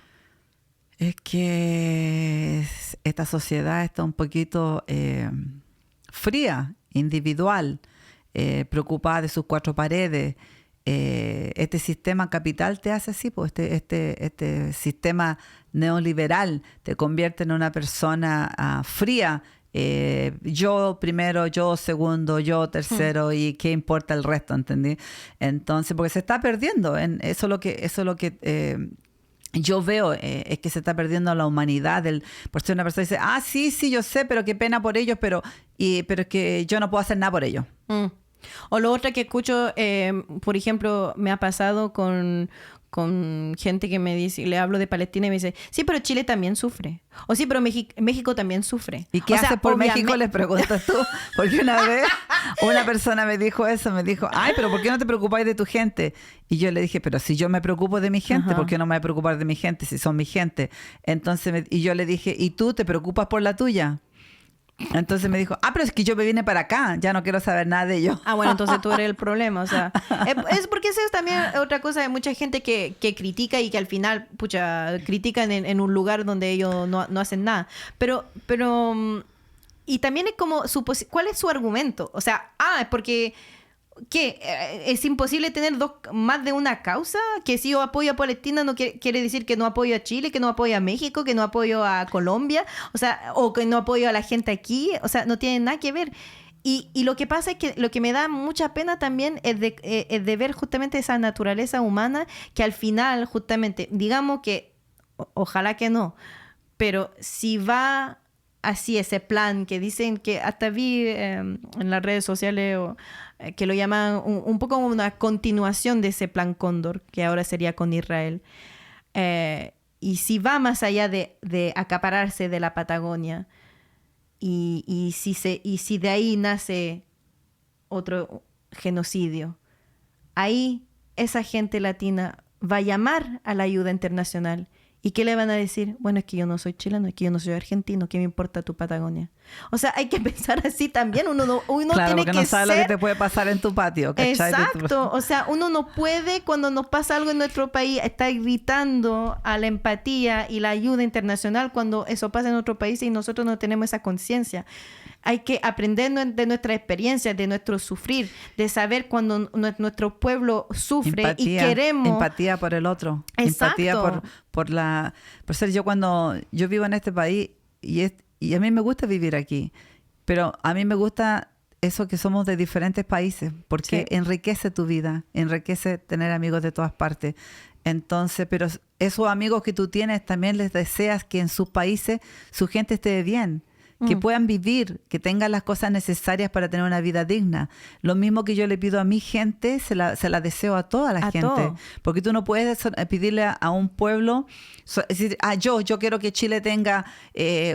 Es que esta sociedad está un poquito fría, individual, preocupada de sus cuatro paredes. Este sistema capital te hace así, pues este sistema neoliberal te convierte en una persona fría. Yo primero, yo segundo, yo tercero, y qué importa el resto, ¿entendí? Entonces, porque se está perdiendo, eso es lo que yo veo, es que se está perdiendo la humanidad. Por si una persona dice, sí, yo sé, pero qué pena por ellos, pero es que yo no puedo hacer nada por ellos. O lo otro que escucho, por ejemplo, me ha pasado con gente que me dice, le hablo de Palestina y me dice, sí, pero Chile también sufre. O sí, pero México también sufre. ¿Y qué haces por México? Les preguntas tú. Porque una vez una persona me dijo eso, me dijo, pero ¿por qué no te preocupáis de tu gente? Y yo le dije, pero si yo me preocupo de mi gente, ¿por qué no me voy a preocupar de mi gente si son mi gente? Entonces, y yo le dije, ¿y tú te preocupas por la tuya? Entonces me dijo, pero es que yo me vine para acá, ya no quiero saber nada de ellos. Bueno, entonces tú eres el problema, o sea, es porque eso es también otra cosa de mucha gente que critica, y que al final, critican en un lugar donde ellos no hacen nada. Pero y también es como, ¿cuál es su argumento? O sea, es porque... ¿Qué? ¿Es imposible tener más de una causa? Que si yo apoyo a Palestina no quiere decir que no apoyo a Chile, que no apoyo a México, que no apoyo a Colombia, o sea, o que no apoyo a la gente aquí, o sea, no tiene nada que ver. Y lo que pasa es que lo que me da mucha pena también es de ver justamente esa naturaleza humana, que al final, justamente, digamos que, ojalá que no, pero si va así ese plan que dicen, que hasta vi en las redes sociales que lo llaman un poco una continuación de ese plan Cóndor, que ahora sería con Israel, y si va más allá de acapararse de la Patagonia, y si de ahí nace otro genocidio, ahí esa gente latina va a llamar a la ayuda internacional. ¿Y qué le van a decir? Bueno, es que yo no soy chileno, es que yo no soy argentino, ¿qué me importa tu Patagonia? O sea, hay que pensar así también. Uno claro, tiene porque que no sabes ser... lo que te puede pasar en tu patio, ¿cachai? Exacto. O sea, uno no puede, cuando nos pasa algo en nuestro país, estar gritando a la empatía y la ayuda internacional cuando eso pasa en otro país y nosotros no tenemos esa conciencia. Hay que aprender de nuestra experiencia, de nuestro sufrir, de saber cuando nuestro pueblo sufre empatía, y queremos... Empatía por el otro. Exacto. Empatía por ser yo cuando yo vivo en este país y a mí me gusta vivir aquí, pero a mí me gusta eso que somos de diferentes países, porque enriquece tu vida, enriquece tener amigos de todas partes. Entonces, pero esos amigos que tú tienes también les deseas que en sus países su gente esté bien, que puedan vivir, que tengan las cosas necesarias para tener una vida digna. Lo mismo que yo le pido a mi gente, se la deseo a toda la gente. Todo. Porque tú no puedes pedirle a un pueblo, es decir, yo quiero que Chile tenga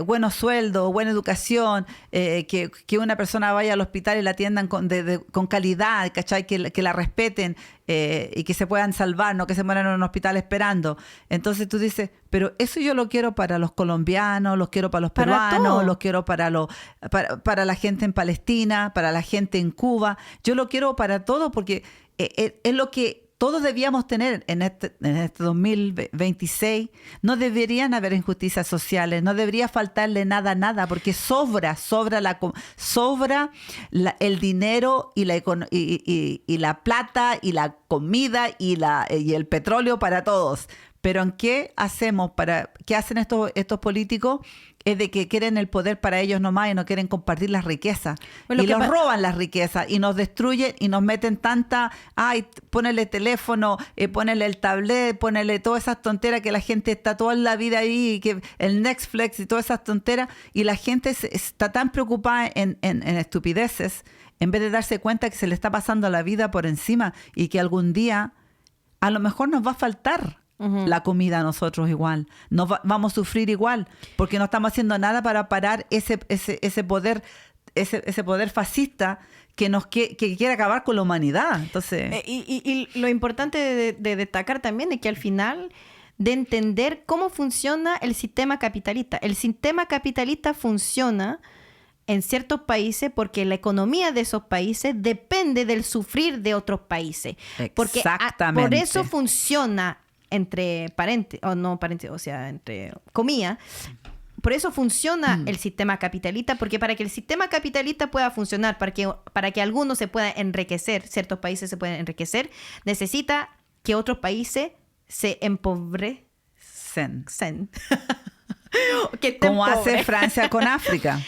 buenos sueldos, buena educación, que una persona vaya al hospital y la atiendan con calidad, ¿cachai? Que la respeten y que se puedan salvar, no que se mueran en un hospital esperando. Entonces tú dices, pero eso yo lo quiero para los colombianos, los quiero para los peruanos, los quiero para la gente en Palestina, para la gente en Cuba. Yo lo quiero para todo porque es lo que todos debíamos tener en este 2026. No deberían haber injusticias sociales, no debería faltarle nada a nada, porque sobra el dinero y la plata y la comida y el petróleo para todos. Pero ¿en qué hacen estos políticos? Es de que quieren el poder para ellos nomás y no quieren compartir las riquezas. Y nos roban las riquezas y nos destruyen y nos meten ponele teléfono, ponele el tablet, ponele todas esas tonteras que la gente está toda la vida ahí, que el Netflix y todas esas tonteras, y la gente está tan preocupada en estupideces en vez de darse cuenta que se le está pasando la vida por encima y que algún día a lo mejor nos va a faltar la comida a nosotros igual. Vamos a sufrir igual porque no estamos haciendo nada para parar ese poder fascista que quiere acabar con la humanidad. Entonces, y lo importante de destacar también es que al final de entender cómo funciona el sistema capitalista. El sistema capitalista funciona en ciertos países porque la economía de esos países depende del sufrir de otros países. Porque por eso funciona entre entre comillas. Por eso funciona el sistema capitalista, porque para que el sistema capitalista pueda funcionar, para que algunos se puedan enriquecer, ciertos países se pueden enriquecer, necesita que otros países se empobrecen. Como hace Francia con África.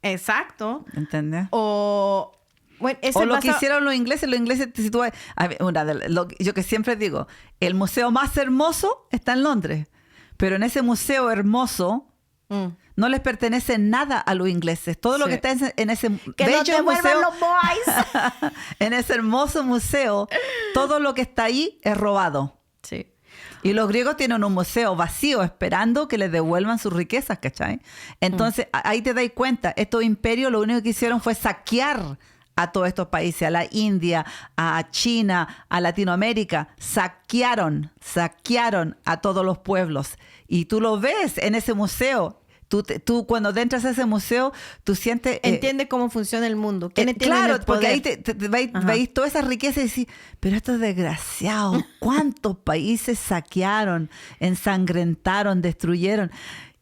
Exacto. ¿Entendés? Bueno, lo que hicieron los ingleses, si tú yo que siempre digo, el museo más hermoso está en Londres, pero en ese museo hermoso no les pertenece nada a los ingleses. Todo lo que está en ese bello museo, los boys. en ese hermoso museo, todo lo que está ahí es robado. Sí. Y los griegos tienen un museo vacío esperando que les devuelvan sus riquezas, ¿cachai? Entonces, ahí te das cuenta, estos imperios lo único que hicieron fue saquear a todos estos países, a la India, a China, a Latinoamérica. Saquearon a todos los pueblos. Y tú lo ves en ese museo. Tú cuando entras a ese museo, tú sientes... Entiendes cómo funciona el mundo. Claro, porque ahí veis toda esa riqueza y decís, pero estos desgraciados, ¿cuántos países saquearon, ensangrentaron, destruyeron?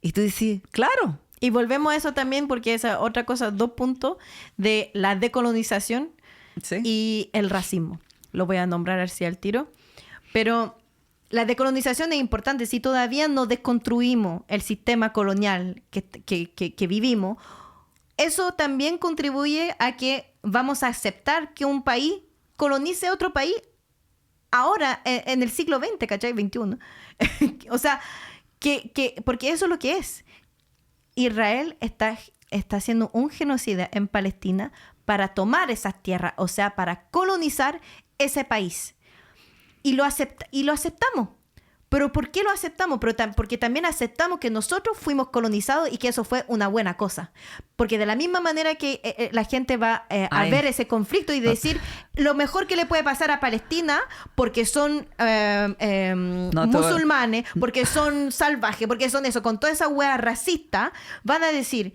Y tú decís, claro. Y volvemos a eso también porque esa otra cosa, 2 puntos de la decolonización y el racismo. Lo voy a nombrar así al tiro. Pero la decolonización es importante. Si todavía no desconstruimos el sistema colonial que vivimos, eso también contribuye a que vamos a aceptar que un país colonice otro país ahora, en el siglo XX, ¿cachai? 21. O sea, porque eso es lo que es. Israel está haciendo un genocidio en Palestina para tomar esas tierras, o sea, para colonizar ese país. Y lo aceptamos. ¿Pero por qué lo aceptamos? Porque también aceptamos que nosotros fuimos colonizados y que eso fue una buena cosa. Porque de la misma manera que la gente va a ver ese conflicto y decir lo mejor que le puede pasar a Palestina porque son musulmanes, porque son salvajes, porque son eso, con toda esa hueá racista, van a decir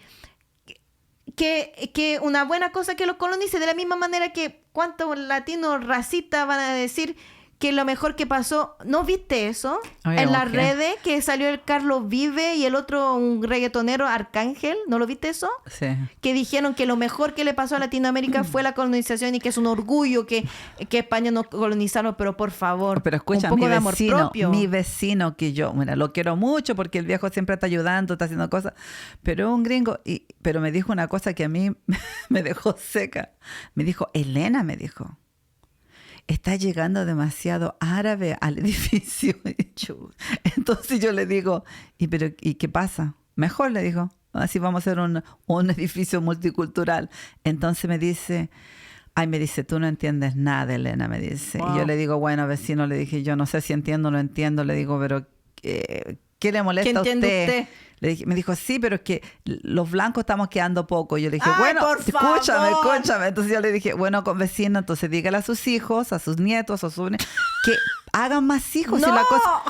que una buena cosa que los colonice, de la misma manera que cuántos latinos racistas van a decir que lo mejor que pasó, ¿no viste eso? Oye, en las redes, que salió el Carlos Vive y el otro, un reggaetonero, Arcángel, ¿no lo viste eso? Sí. Que dijeron que lo mejor que le pasó a Latinoamérica fue la colonización y que es un orgullo que España nos colonizaron, pero por favor, pero escucha, un poco de amor propio. Mi vecino, que yo, bueno, lo quiero mucho porque el viejo siempre está ayudando, está haciendo cosas, pero un gringo, pero me dijo una cosa que a mí me dejó seca. Me dijo, Elena, me dijo, está llegando demasiado árabe al edificio. Entonces yo le digo, ¿y qué pasa? Mejor, le digo, así vamos a hacer un edificio multicultural. Entonces me dice, tú no entiendes nada, Elena, me dice. Wow. Y yo le digo, bueno, vecino, le dije, yo no sé si entiendo o no entiendo, le digo, pero ¿qué le molesta a usted? Me dijo, sí, pero es que los blancos estamos quedando poco. Y yo le dije, bueno, escúchame. Entonces yo le dije, bueno, con vecino, entonces dígale a sus hijos, a sus nietos, a sus que hagan más hijos. ¡No! Y la cosa,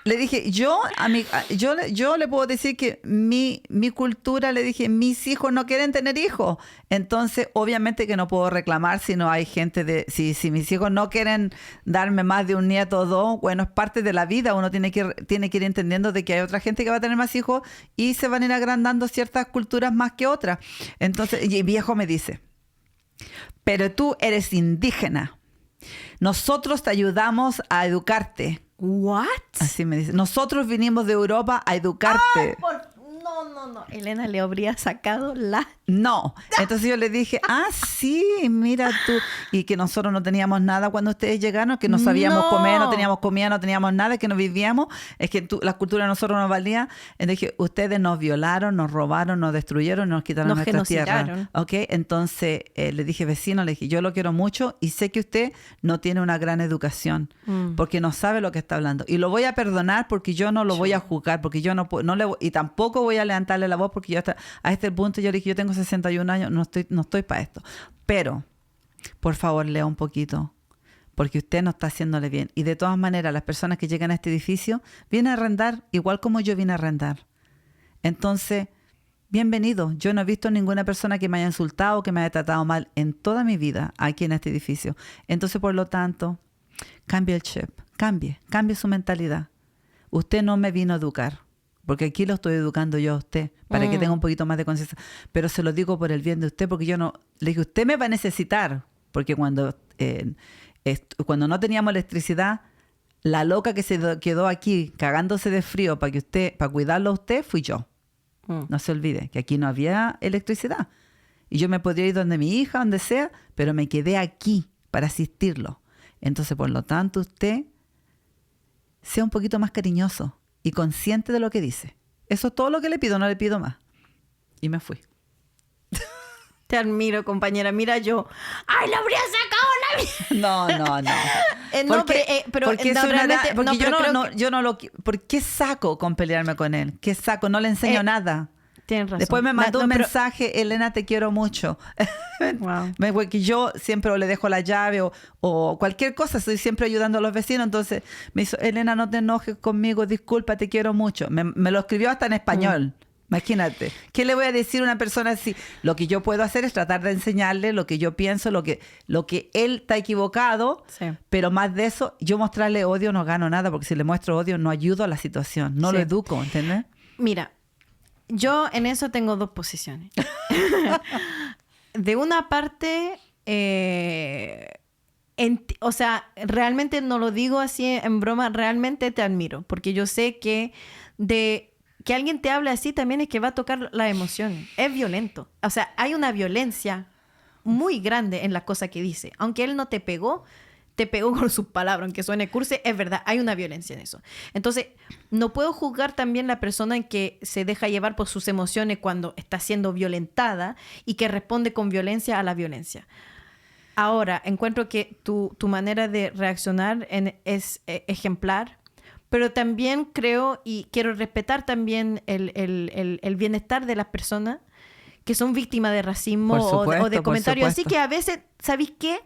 le dije, yo le puedo decir que mi cultura, le dije, mis hijos no quieren tener hijos. Entonces, obviamente que no puedo reclamar si no hay gente si mis hijos no quieren darme más de un nieto o dos. Bueno, es parte de la vida. Uno tiene que ir entendiendo de que hay otra gente que va a tener más hijos y se van a ir agrandando ciertas culturas más que otras. Entonces, y el viejo me dice, pero tú eres indígena. Nosotros te ayudamos a educarte. ¿What? Así me dice. Nosotros vinimos de Europa a educarte. Ay, no. Elena le habría sacado la... No. Entonces yo le dije, sí, mira tú. Y que nosotros no teníamos nada cuando ustedes llegaron, que no sabíamos comer, no teníamos comida, no teníamos nada, que no vivíamos. Es que la cultura de nosotros no valía. Entonces dije, ustedes nos violaron, nos robaron, nos destruyeron, nos quitaron nuestra tierra. ¿Okay? Entonces le dije, vecino, le dije, yo lo quiero mucho y sé que usted no tiene una gran educación porque no sabe lo que está hablando. Y lo voy a perdonar porque yo no lo voy a juzgar, porque yo no le y tampoco voy a levantarle la voz porque yo a este punto yo le dije, yo tengo 61 años, no estoy para esto. Pero, por favor, lea un poquito, porque usted no está haciéndole bien. Y de todas maneras, las personas que llegan a este edificio vienen a arrendar, igual como yo vine a arrendar. Entonces, bienvenido. Yo no he visto ninguna persona que me haya insultado o que me haya tratado mal en toda mi vida aquí en este edificio. Entonces, por lo tanto, cambie el chip, cambie su mentalidad. Usted no me vino a educar, porque aquí lo estoy educando yo a usted, para que tenga un poquito más de conciencia. Pero se lo digo por el bien de usted, porque yo no... Le dije, usted me va a necesitar, porque cuando no teníamos electricidad, la loca que se quedó aquí cagándose de frío para cuidarlo a usted, fui yo. No se olvide que aquí no había electricidad. Y yo me podría ir donde mi hija, donde sea, pero me quedé aquí para asistirlo. Entonces, por lo tanto, usted sea un poquito más cariñoso y consciente de lo que dice. Eso es todo lo que le pido, no le pido más. Y me fui. Te admiro, compañera. Mira yo. ¡Ay, le habría sacado la vida! No. ¿Por qué saco con pelearme con él? ¿Qué saco? No le enseño nada. Tienes razón. Después me mandó un mensaje, Elena, te quiero mucho. Wow. Porque yo siempre le dejo la llave o cualquier cosa, estoy siempre ayudando a los vecinos. Entonces me hizo, Elena, no te enojes conmigo, disculpa, te quiero mucho. Me lo escribió hasta en español. Imagínate. ¿Qué le voy a decir a una persona así? Lo que yo puedo hacer es tratar de enseñarle lo que yo pienso, lo que él está equivocado, sí. Pero más de eso, yo mostrarle odio no gano nada, porque si le muestro odio no ayudo a la situación, no lo educo, ¿entiendes? Mira, yo en eso tengo dos posiciones. De una parte, o sea, realmente no lo digo así en broma, realmente te admiro, porque yo sé que que alguien te hable así también es que va a tocar las emociones. Es violento. O sea, hay una violencia muy grande en la cosa que dice. Aunque él no te pegó con sus palabras, aunque suene cursi, es verdad, hay una violencia en eso. Entonces, no puedo juzgar también la persona en que se deja llevar por sus emociones cuando está siendo violentada y que responde con violencia a la violencia. Ahora, encuentro que tu manera de reaccionar es ejemplar, pero también creo y quiero respetar también el bienestar de las personas que son víctimas de racismo o de comentarios. Así que a veces, ¿sabéis qué?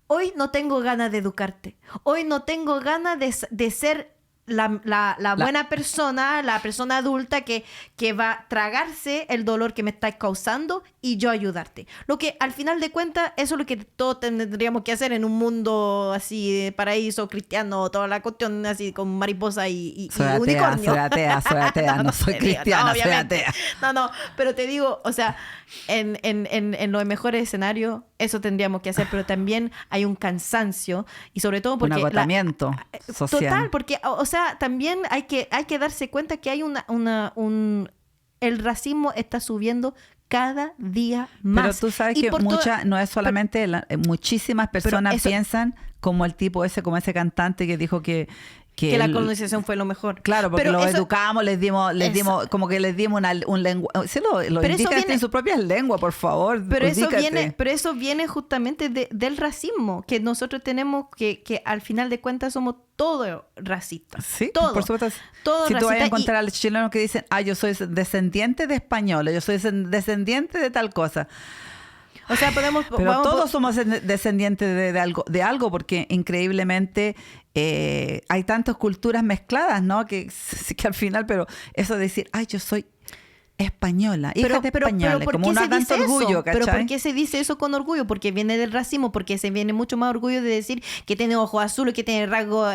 Hoy no tengo ganas de educarte. Hoy no tengo ganas de ser la buena persona, la persona adulta que va a tragarse el dolor que me está causando y yo ayudarte. Lo que al final de cuentas, eso es lo que todos tendríamos que hacer en un mundo así de paraíso cristiano, toda la cuestión así con mariposa y unicornio. Soy atea, no soy cristiana, soy atea. No, pero te digo, o sea, en los mejores escenarios eso tendríamos que hacer, pero también hay un cansancio y sobre todo porque... Un agotamiento social. Total, porque, o sea, también hay que darse cuenta que hay el racismo está subiendo cada día más. Pero tú sabes que no es solamente muchísimas personas piensan como el tipo ese, como ese cantante que dijo que la colonización fue lo mejor. Claro, porque los educamos, les dimos como que les dimos un lenguaje. Sí, los indígenas tienen sus propias lenguas, por favor. Pero eso viene justamente del racismo, que nosotros tenemos que al final de cuentas somos todos racistas. Sí, todo, por supuesto. Todo si tú vas a encontrar a los chilenos que dicen, yo soy descendiente de españoles, yo soy descendiente de tal cosa. O sea, pero todos somos descendientes de algo, porque increíblemente hay tantas culturas mezcladas, ¿no? Que al final, pero eso de decir, yo soy española, hija de españoles, como uno da tanto orgullo, ¿cachai? Pero ¿por qué se dice eso con orgullo? Porque viene del racismo, porque se viene mucho más orgullo de decir que tiene ojos azules, que tiene rasgo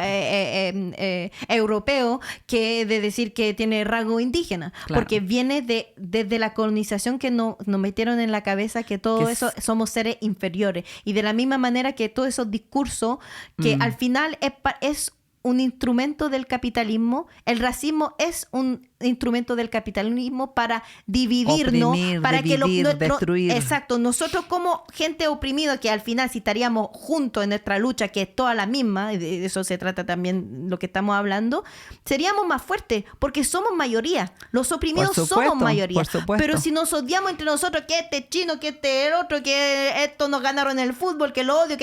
europeo, que de decir que tiene rasgo indígena. Claro. Porque viene desde la colonización que nos metieron en la cabeza que todo eso somos seres inferiores. Y de la misma manera que todos esos discursos que al final es un instrumento del capitalismo. El racismo es un instrumento del capitalismo para dividirnos, oprimir, para destruir. Exacto, nosotros como gente oprimida, que al final si estaríamos juntos en nuestra lucha, que es toda la misma, de eso se trata también lo que estamos hablando, seríamos más fuertes, porque somos mayoría. Los oprimidos somos mayoría. Pero si nos odiamos entre nosotros, que este chino, que este el otro, que esto nos ganaron en el fútbol, que lo odio,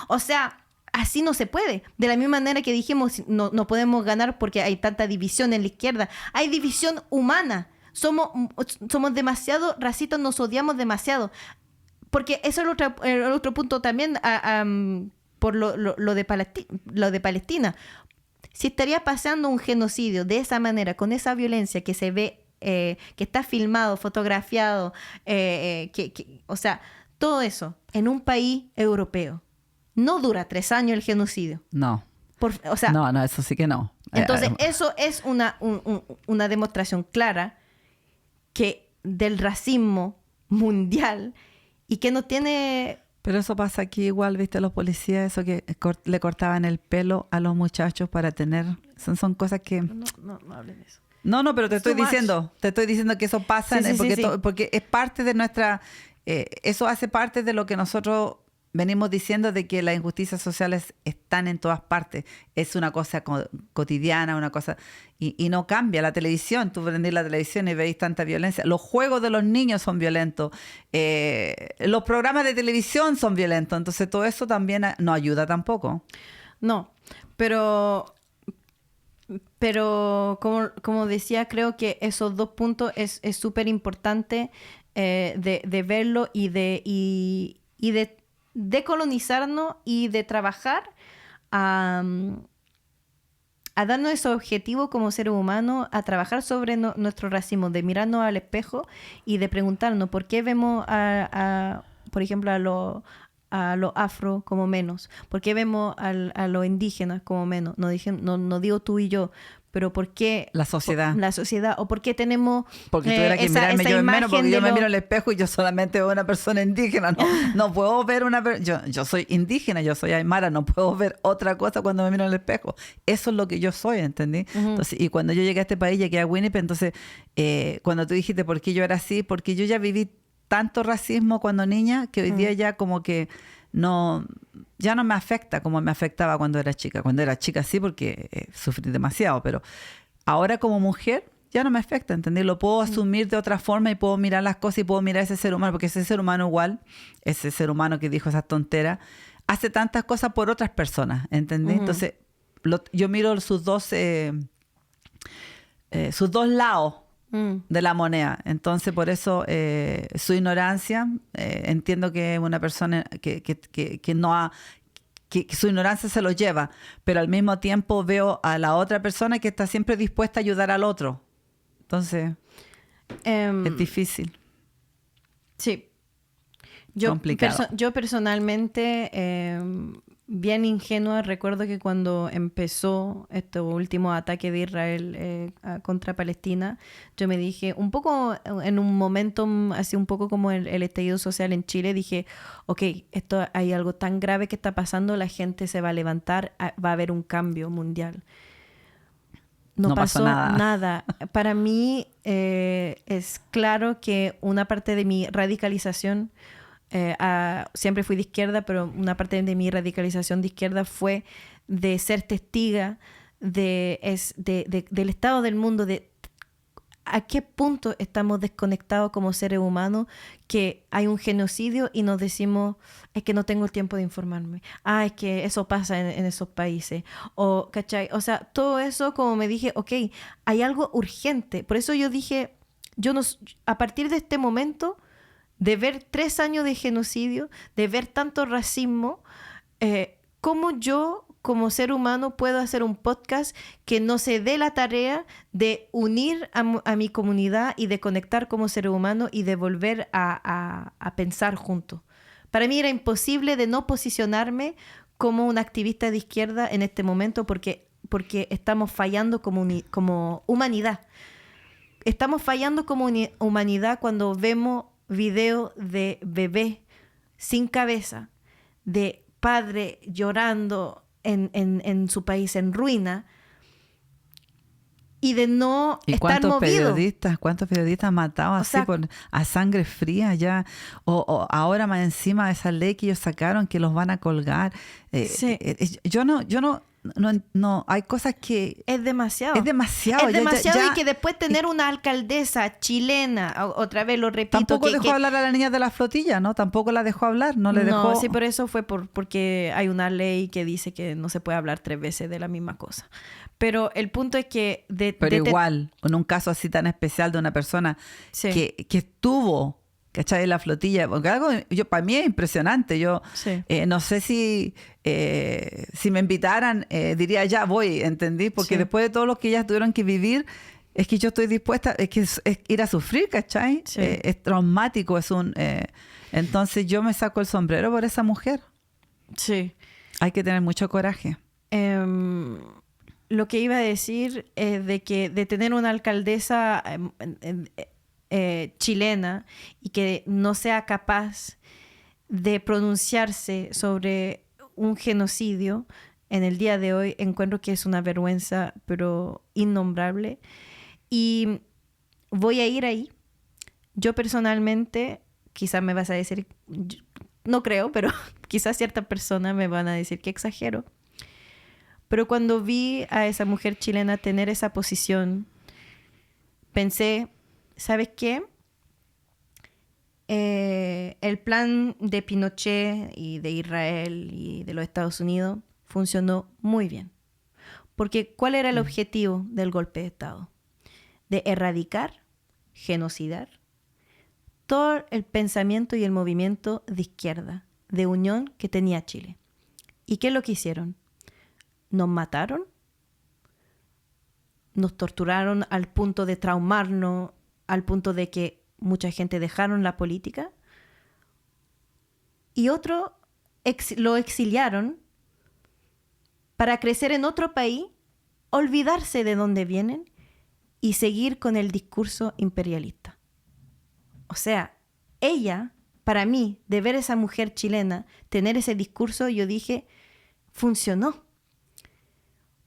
o sea... Así no se puede. De la misma manera que dijimos, no podemos ganar porque hay tanta división en la izquierda. Hay división humana. Somos demasiado racistas, nos odiamos demasiado. Porque eso es el otro punto también por lo de Palestina. Si estaría pasando un genocidio de esa manera, con esa violencia que se ve, que está filmado, fotografiado, o sea, todo eso en un país europeo. No dura 3 años el genocidio. No. No, eso sí que no. Entonces, eso es una demostración clara del racismo mundial y que no tiene... Pero eso pasa aquí igual, ¿viste? Los policías, eso que le cortaban el pelo a los muchachos para tener... Son cosas que... No hablen de eso. No, pero te estoy diciendo que eso pasa porque es parte de nuestra... eso hace parte de lo que nosotros... Venimos diciendo de que las injusticias sociales están en todas partes. Es una cosa cotidiana, una cosa... Y no cambia. La televisión, tú prendés la televisión y veis tanta violencia. Los juegos de los niños son violentos. Los programas de televisión son violentos. Entonces todo eso también no ayuda tampoco. No, pero como decía, creo que esos 2 puntos es súper importante de verlo y de decolonizarnos y de trabajar a darnos ese objetivo como seres humanos, a trabajar sobre nuestro racismo, de mirarnos al espejo y de preguntarnos por qué vemos por ejemplo, a los afro como menos, por qué vemos a los indígenas como menos. No digo tú y yo, pero ¿por qué la sociedad? O por qué tenemos porque tuviera que mirarme yo en menos, porque yo me miro al espejo y yo solamente veo una persona indígena. No puedo ver yo soy indígena, yo soy aymara, no puedo ver otra cosa cuando me miro al espejo. Eso es lo que yo soy, ¿entendí? Uh-huh. Entonces, y cuando yo llegué a este país, llegué a Winnipeg, entonces cuando tú dijiste por qué yo era así, porque yo ya viví tanto racismo cuando niña que hoy día ya como que ya no me afecta como me afectaba cuando era chica. Cuando era chica sí, porque sufrí demasiado, pero ahora como mujer ya no me afecta, ¿entendés? Lo puedo asumir de otra forma y puedo mirar las cosas y puedo mirar a ese ser humano, porque ese ser humano igual, ese ser humano que dijo esas tonteras, hace tantas cosas por otras personas, ¿entendés? Uh-huh. Entonces, yo miro sus dos lados de la moneda. Entonces, por eso su ignorancia, entiendo que es una persona que que su ignorancia se lo lleva, pero al mismo tiempo veo a la otra persona que está siempre dispuesta a ayudar al otro. Entonces, es difícil. Sí. Complicado. Yo personalmente, bien ingenua, recuerdo que cuando empezó este último ataque de Israel contra Palestina, yo me dije, un poco en un momento así un poco como el estallido social en Chile, dije, ok, esto hay algo tan grave que está pasando, la gente se va a levantar, va a haber un cambio mundial. No pasó nada. Para mí es claro que una parte de mi radicalización, siempre fui de izquierda, pero una parte de mi radicalización de izquierda fue de ser testiga del estado del mundo, de a qué punto estamos desconectados como seres humanos, que hay un genocidio y nos decimos, es que no tengo el tiempo de informarme. Es que eso pasa en esos países. ¿Cachai? O sea, todo eso, como me dije, ok, hay algo urgente. Por eso yo dije, a partir de este momento, de ver 3 años de genocidio, de ver tanto racismo, ¿cómo yo, como ser humano, puedo hacer un podcast que no se dé la tarea de unir a mi comunidad y de conectar como ser humano y de volver a pensar juntos? Para mí era imposible de no posicionarme como una activista de izquierda en este momento porque estamos fallando como humanidad. Estamos fallando como humanidad cuando vemos videos de bebés sin cabeza, de padre llorando en su país en ruina, y de no estar movido. ¿Cuántos periodistas matados así a sangre fría ya? O ahora más encima de esa ley que ellos sacaron que los van a colgar. Sí. Yo no, hay cosas que... Es demasiado. Es demasiado. Y que después tener una alcaldesa chilena, otra vez lo repito. Tampoco dejó hablar a la niña de la flotilla, ¿no? Tampoco la dejó hablar, no le dejó... No, sí, por eso fue porque hay una ley que dice que no se puede hablar 3 veces de la misma cosa. Pero el punto es que... Pero igual, en un caso así tan especial de una persona que estuvo... ¿Cachai? La flotilla, porque algo para mí es impresionante. Yo no sé si me invitaran, diría ya voy, ¿entendí? Porque después de todo lo que ellas tuvieron que vivir, es que yo estoy dispuesta, es ir a sufrir, ¿cachai? Sí. Es traumático, entonces yo me saco el sombrero por esa mujer. Sí. Hay que tener mucho coraje. Lo que iba a decir es de tener una alcaldesa chilena y que no sea capaz de pronunciarse sobre un genocidio en el día de hoy, encuentro que es una vergüenza, pero innombrable. Y voy a ir ahí. Yo personalmente, quizás me vas a decir, no creo, pero quizás ciertas personas me van a decir que exagero. Pero cuando vi a esa mujer chilena tener esa posición, pensé, ¿sabes qué? El plan de Pinochet y de Israel y de los Estados Unidos funcionó muy bien. Porque ¿cuál era el objetivo del golpe de Estado? De erradicar, genocidar todo el pensamiento y el movimiento de izquierda, de unión que tenía Chile. ¿Y qué es lo que hicieron? Nos mataron, nos torturaron al punto de traumarnos, al punto de que mucha gente dejaron la política, y otro lo exiliaron para crecer en otro país, olvidarse de dónde vienen y seguir con el discurso imperialista. O sea, ella, para mí, de ver a esa mujer chilena tener ese discurso, yo dije, funcionó.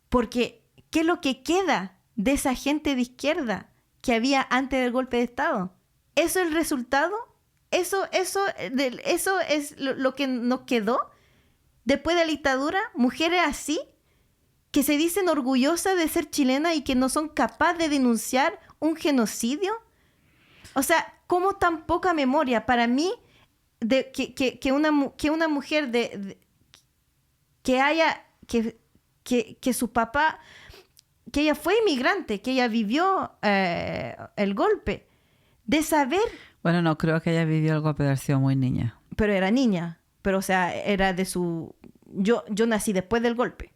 Porque, ¿qué es lo que queda de esa gente de izquierda que había antes del golpe de Estado? ¿Eso es el resultado? ¿Eso es lo que nos quedó después de la dictadura? ¿Mujeres así? ¿Que se dicen orgullosas de ser chilenas y que no son capaces de denunciar un genocidio? O sea, ¿cómo tan poca memoria? Para mí, que una mujer que su papá, que ella fue inmigrante, que ella vivió el golpe, de saber... Bueno, no creo que ella vivió el golpe, de haber sido muy niña. Pero era niña, pero o sea, era de su yo nací después del golpe,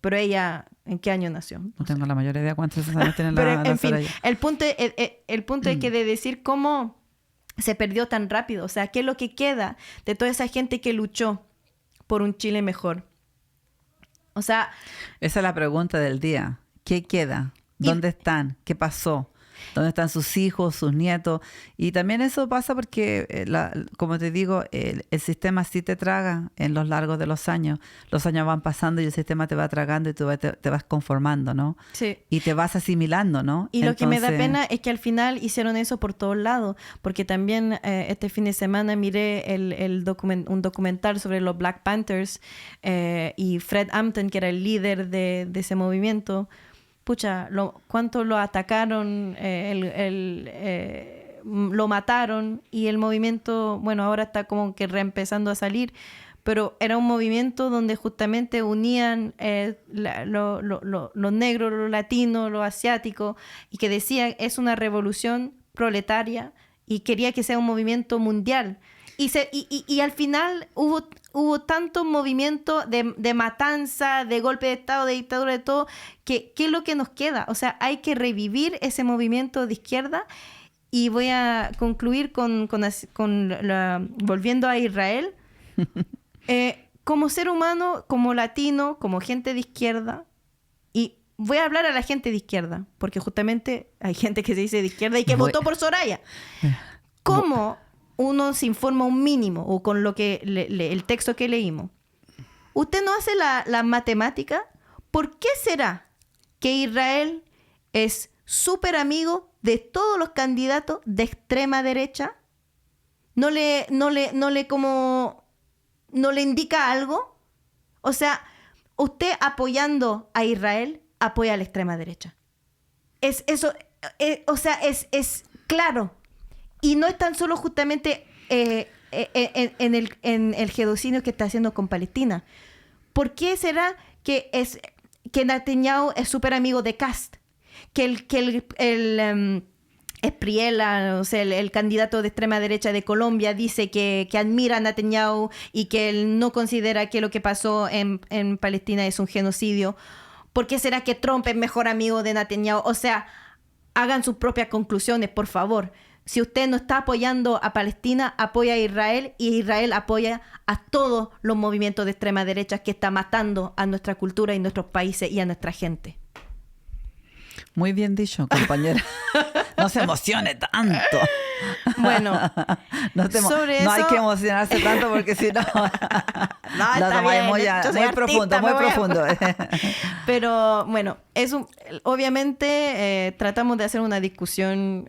pero ella, ¿en qué año nació? No tengo la mayor idea cuántos años tiene pero, la en fin, Soraya. el punto es que de decir cómo se perdió tan rápido, o sea, ¿qué es lo que queda de toda esa gente que luchó por un Chile mejor? O sea... Esa es la pregunta del día. ¿Qué queda? ¿Dónde están? ¿Qué pasó? ¿Dónde están sus hijos, sus nietos? Y también eso pasa porque, como te digo, el sistema sí te traga en los largos de los años. Los años van pasando y el sistema te va tragando y tú te vas conformando, ¿no? Sí. Y te vas asimilando, ¿no? Y lo que me da pena es que al final hicieron eso por todos lados, porque también este fin de semana miré un documental sobre los Black Panthers y Fred Hampton, que era el líder de ese movimiento. Pucha, cuánto lo atacaron, lo mataron, y el movimiento, bueno, ahora está como que reempezando a salir, pero era un movimiento donde justamente unían los negros, los latinos, los asiáticos, y que decían es una revolución proletaria y quería que sea un movimiento mundial. Y al final hubo tanto movimiento de matanza, de golpe de Estado, de dictadura, de todo, que ¿qué es lo que nos queda? O sea, hay que revivir ese movimiento de izquierda. Y voy a concluir volviendo a Israel. Como ser humano, como latino, como gente de izquierda, y voy a hablar a la gente de izquierda, porque justamente hay gente que se dice de izquierda y que votó por Soraya. ¿Cómo uno se informa un mínimo o con lo que el texto que leímos? Usted no hace la matemática. ¿Por qué será que Israel es súper amigo de todos los candidatos de extrema derecha? ¿No le indica algo? O sea, usted apoyando a Israel apoya a la extrema derecha. Es claro. Y no es tan solo justamente en el genocidio que está haciendo con Palestina. ¿Por qué será que Netanyahu es súper amigo de Kast? Que Espriella, o sea, el candidato de extrema derecha de Colombia, dice que admira a Netanyahu y que él no considera que lo que pasó en Palestina es un genocidio. ¿Por qué será que Trump es mejor amigo de Netanyahu? O sea, hagan sus propias conclusiones, por favor. Si usted no está apoyando a Palestina, apoya a Israel, y Israel apoya a todos los movimientos de extrema derecha que están matando a nuestra cultura y nuestros países y a nuestra gente. Muy bien dicho, compañera. No se emocione tanto. Bueno, no hay que emocionarse tanto porque si no... No, está bien. Muy profundo. Pero bueno, obviamente tratamos de hacer una discusión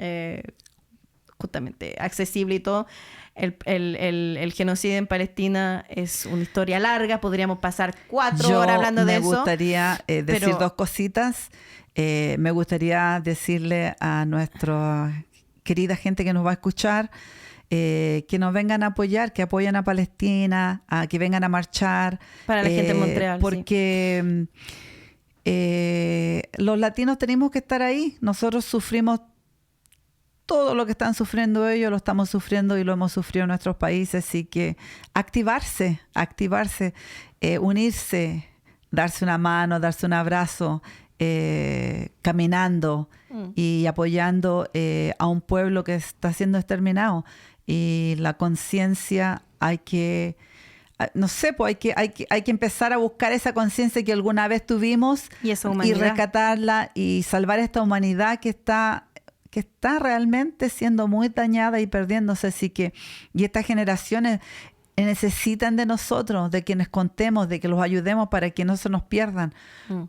justamente accesible y todo. El genocidio en Palestina es una historia larga. Podríamos pasar 4 horas hablando de eso. Me gustaría decir 2 cositas. Me gustaría decirle a nuestra querida gente que nos va a escuchar que nos vengan a apoyar, que apoyen a Palestina, que vengan a marchar. Para la gente en Montreal. Porque los latinos tenemos que estar ahí. Nosotros sufrimos todo lo que están sufriendo ellos, lo estamos sufriendo y lo hemos sufrido en nuestros países. Así que activarse, unirse, darse una mano, darse un abrazo, caminando y apoyando a un pueblo que está siendo exterminado. Y la conciencia hay que empezar a buscar esa conciencia que alguna vez tuvimos y rescatarla y salvar esta humanidad que está realmente siendo muy dañada y perdiéndose. Así que, y estas generaciones necesitan de nosotros, de que nos contemos, de que los ayudemos para que no se nos pierdan.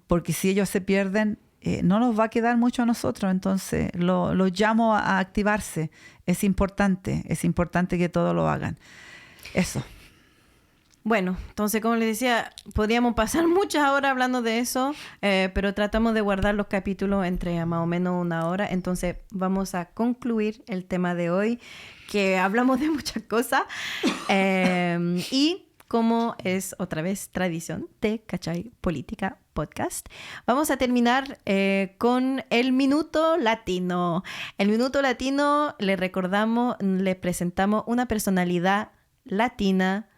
Porque si ellos se pierden, no nos va a quedar mucho a nosotros. Entonces, los llamo a activarse. Es importante que todos lo hagan. Eso. Bueno, entonces, como les decía, podríamos pasar muchas horas hablando de eso, pero tratamos de guardar los capítulos entre más o menos 1 hora. Entonces, vamos a concluir el tema de hoy, que hablamos de muchas cosas. Y como es otra vez tradición de Cachai Política Podcast, vamos a terminar con el Minuto Latino. El Minuto Latino, le presentamos una personalidad latina,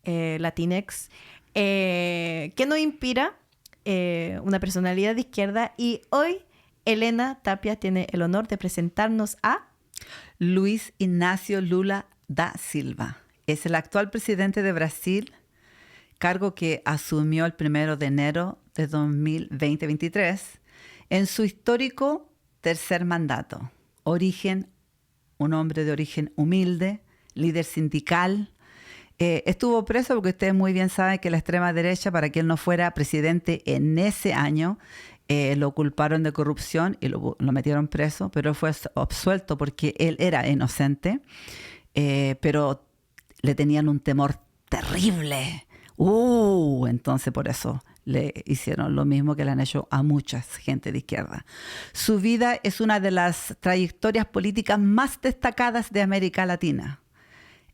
Latinex, ¿Qué nos inspira? Una personalidad de izquierda. Y hoy Helena Tapia tiene el honor de presentarnos a Luiz Inácio Lula da Silva. Es el actual presidente de Brasil, cargo que asumió el 1 de enero de 2023 en su histórico tercer mandato. Un hombre de origen humilde, líder sindical. Estuvo preso porque ustedes muy bien saben que la extrema derecha, para que él no fuera presidente en ese año, lo culparon de corrupción y lo metieron preso, pero fue absuelto porque él era inocente, pero le tenían un temor terrible. Entonces por eso le hicieron lo mismo que le han hecho a mucha gente de izquierda. Su vida es una de las trayectorias políticas más destacadas de América Latina.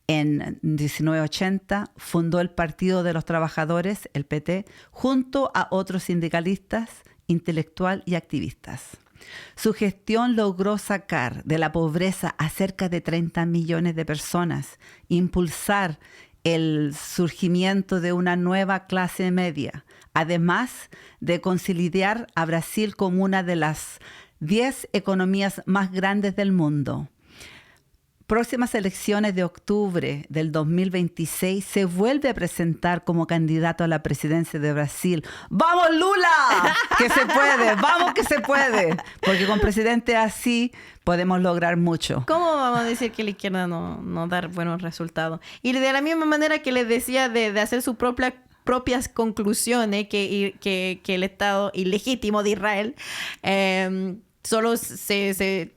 En 1980 fundó el Partido de los Trabajadores, el PT, junto a otros sindicalistas, intelectuales y activistas. Su gestión logró sacar de la pobreza a cerca de 30 millones de personas, impulsar el surgimiento de una nueva clase media, además de consolidar a Brasil como una de las 10 economías más grandes del mundo. Próximas elecciones de octubre del 2026 se vuelve a presentar como candidato a la presidencia de Brasil. ¡Vamos, Lula! ¡Que se puede! ¡Vamos que se puede! Porque con presidente así podemos lograr mucho. ¿Cómo vamos a decir que la izquierda no da buenos resultados? Y de la misma manera que les decía de hacer sus propias conclusiones que el Estado ilegítimo de Israel solo se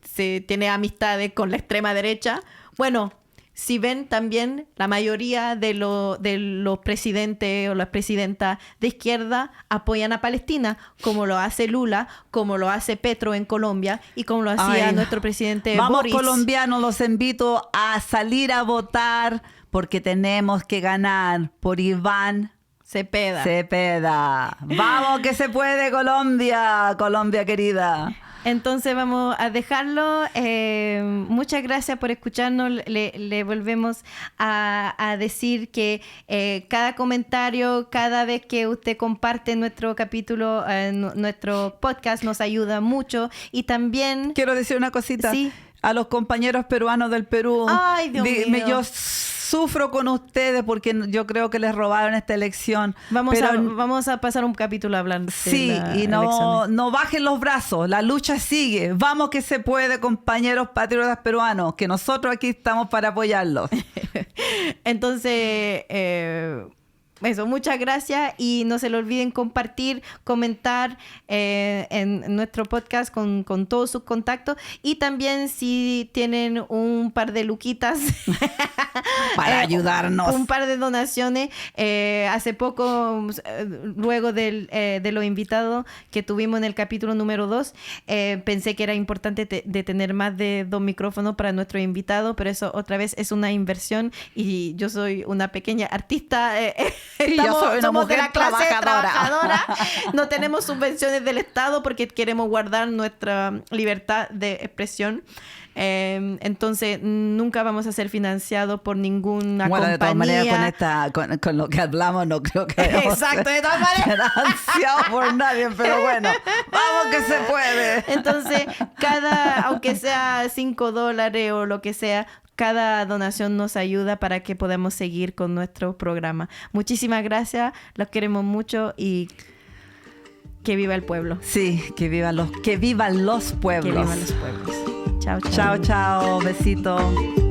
tiene amistades con la extrema derecha. Bueno, si ven también la mayoría de los presidentes o las presidentas de izquierda apoyan a Palestina, como lo hace Lula, como lo hace Petro en Colombia y como lo hacía nuestro presidente Boris. Vamos, colombianos, los invito a salir a votar porque tenemos que ganar por Iván Cepeda. Vamos que se puede, Colombia querida. Entonces vamos a dejarlo. Muchas gracias por escucharnos. Le volvemos a decir que cada comentario, cada vez que usted comparte nuestro capítulo, nuestro podcast, nos ayuda mucho. Y también... Quiero decir una cosita. Sí. A los compañeros peruanos del Perú. Ay, Dios mío. Yo sufro con ustedes porque yo creo que les robaron esta elección. Vamos a pasar un capítulo hablando de la elección. No bajen los brazos, la lucha sigue. Vamos que se puede, compañeros patriotas peruanos, que nosotros aquí estamos para apoyarlos. Entonces, eso, muchas gracias y no se lo olviden compartir, comentar en nuestro podcast con todos sus contactos y también si tienen un par de luquitas para ayudarnos, un par de donaciones. Hace poco, luego de los invitados que tuvimos en el capítulo número 2, pensé que era importante de tener más de 2 micrófonos para nuestro invitado, pero eso otra vez es una inversión y yo soy una pequeña artista. Somos de la clase trabajadora. No tenemos subvenciones del Estado porque queremos guardar nuestra libertad de expresión. Entonces nunca vamos a ser financiados por ninguna compañía. De todas maneras con lo que hablamos no creo que exacto, de todas maneras financiados por nadie, pero bueno, vamos que se puede. Entonces aunque sea $5 o lo que sea, cada donación nos ayuda para que podamos seguir con nuestro programa. Muchísimas gracias, los queremos mucho y que viva el pueblo. Sí, que vivan los pueblos. Que vivan los pueblos. Chao, chao. Chao, chao, besito.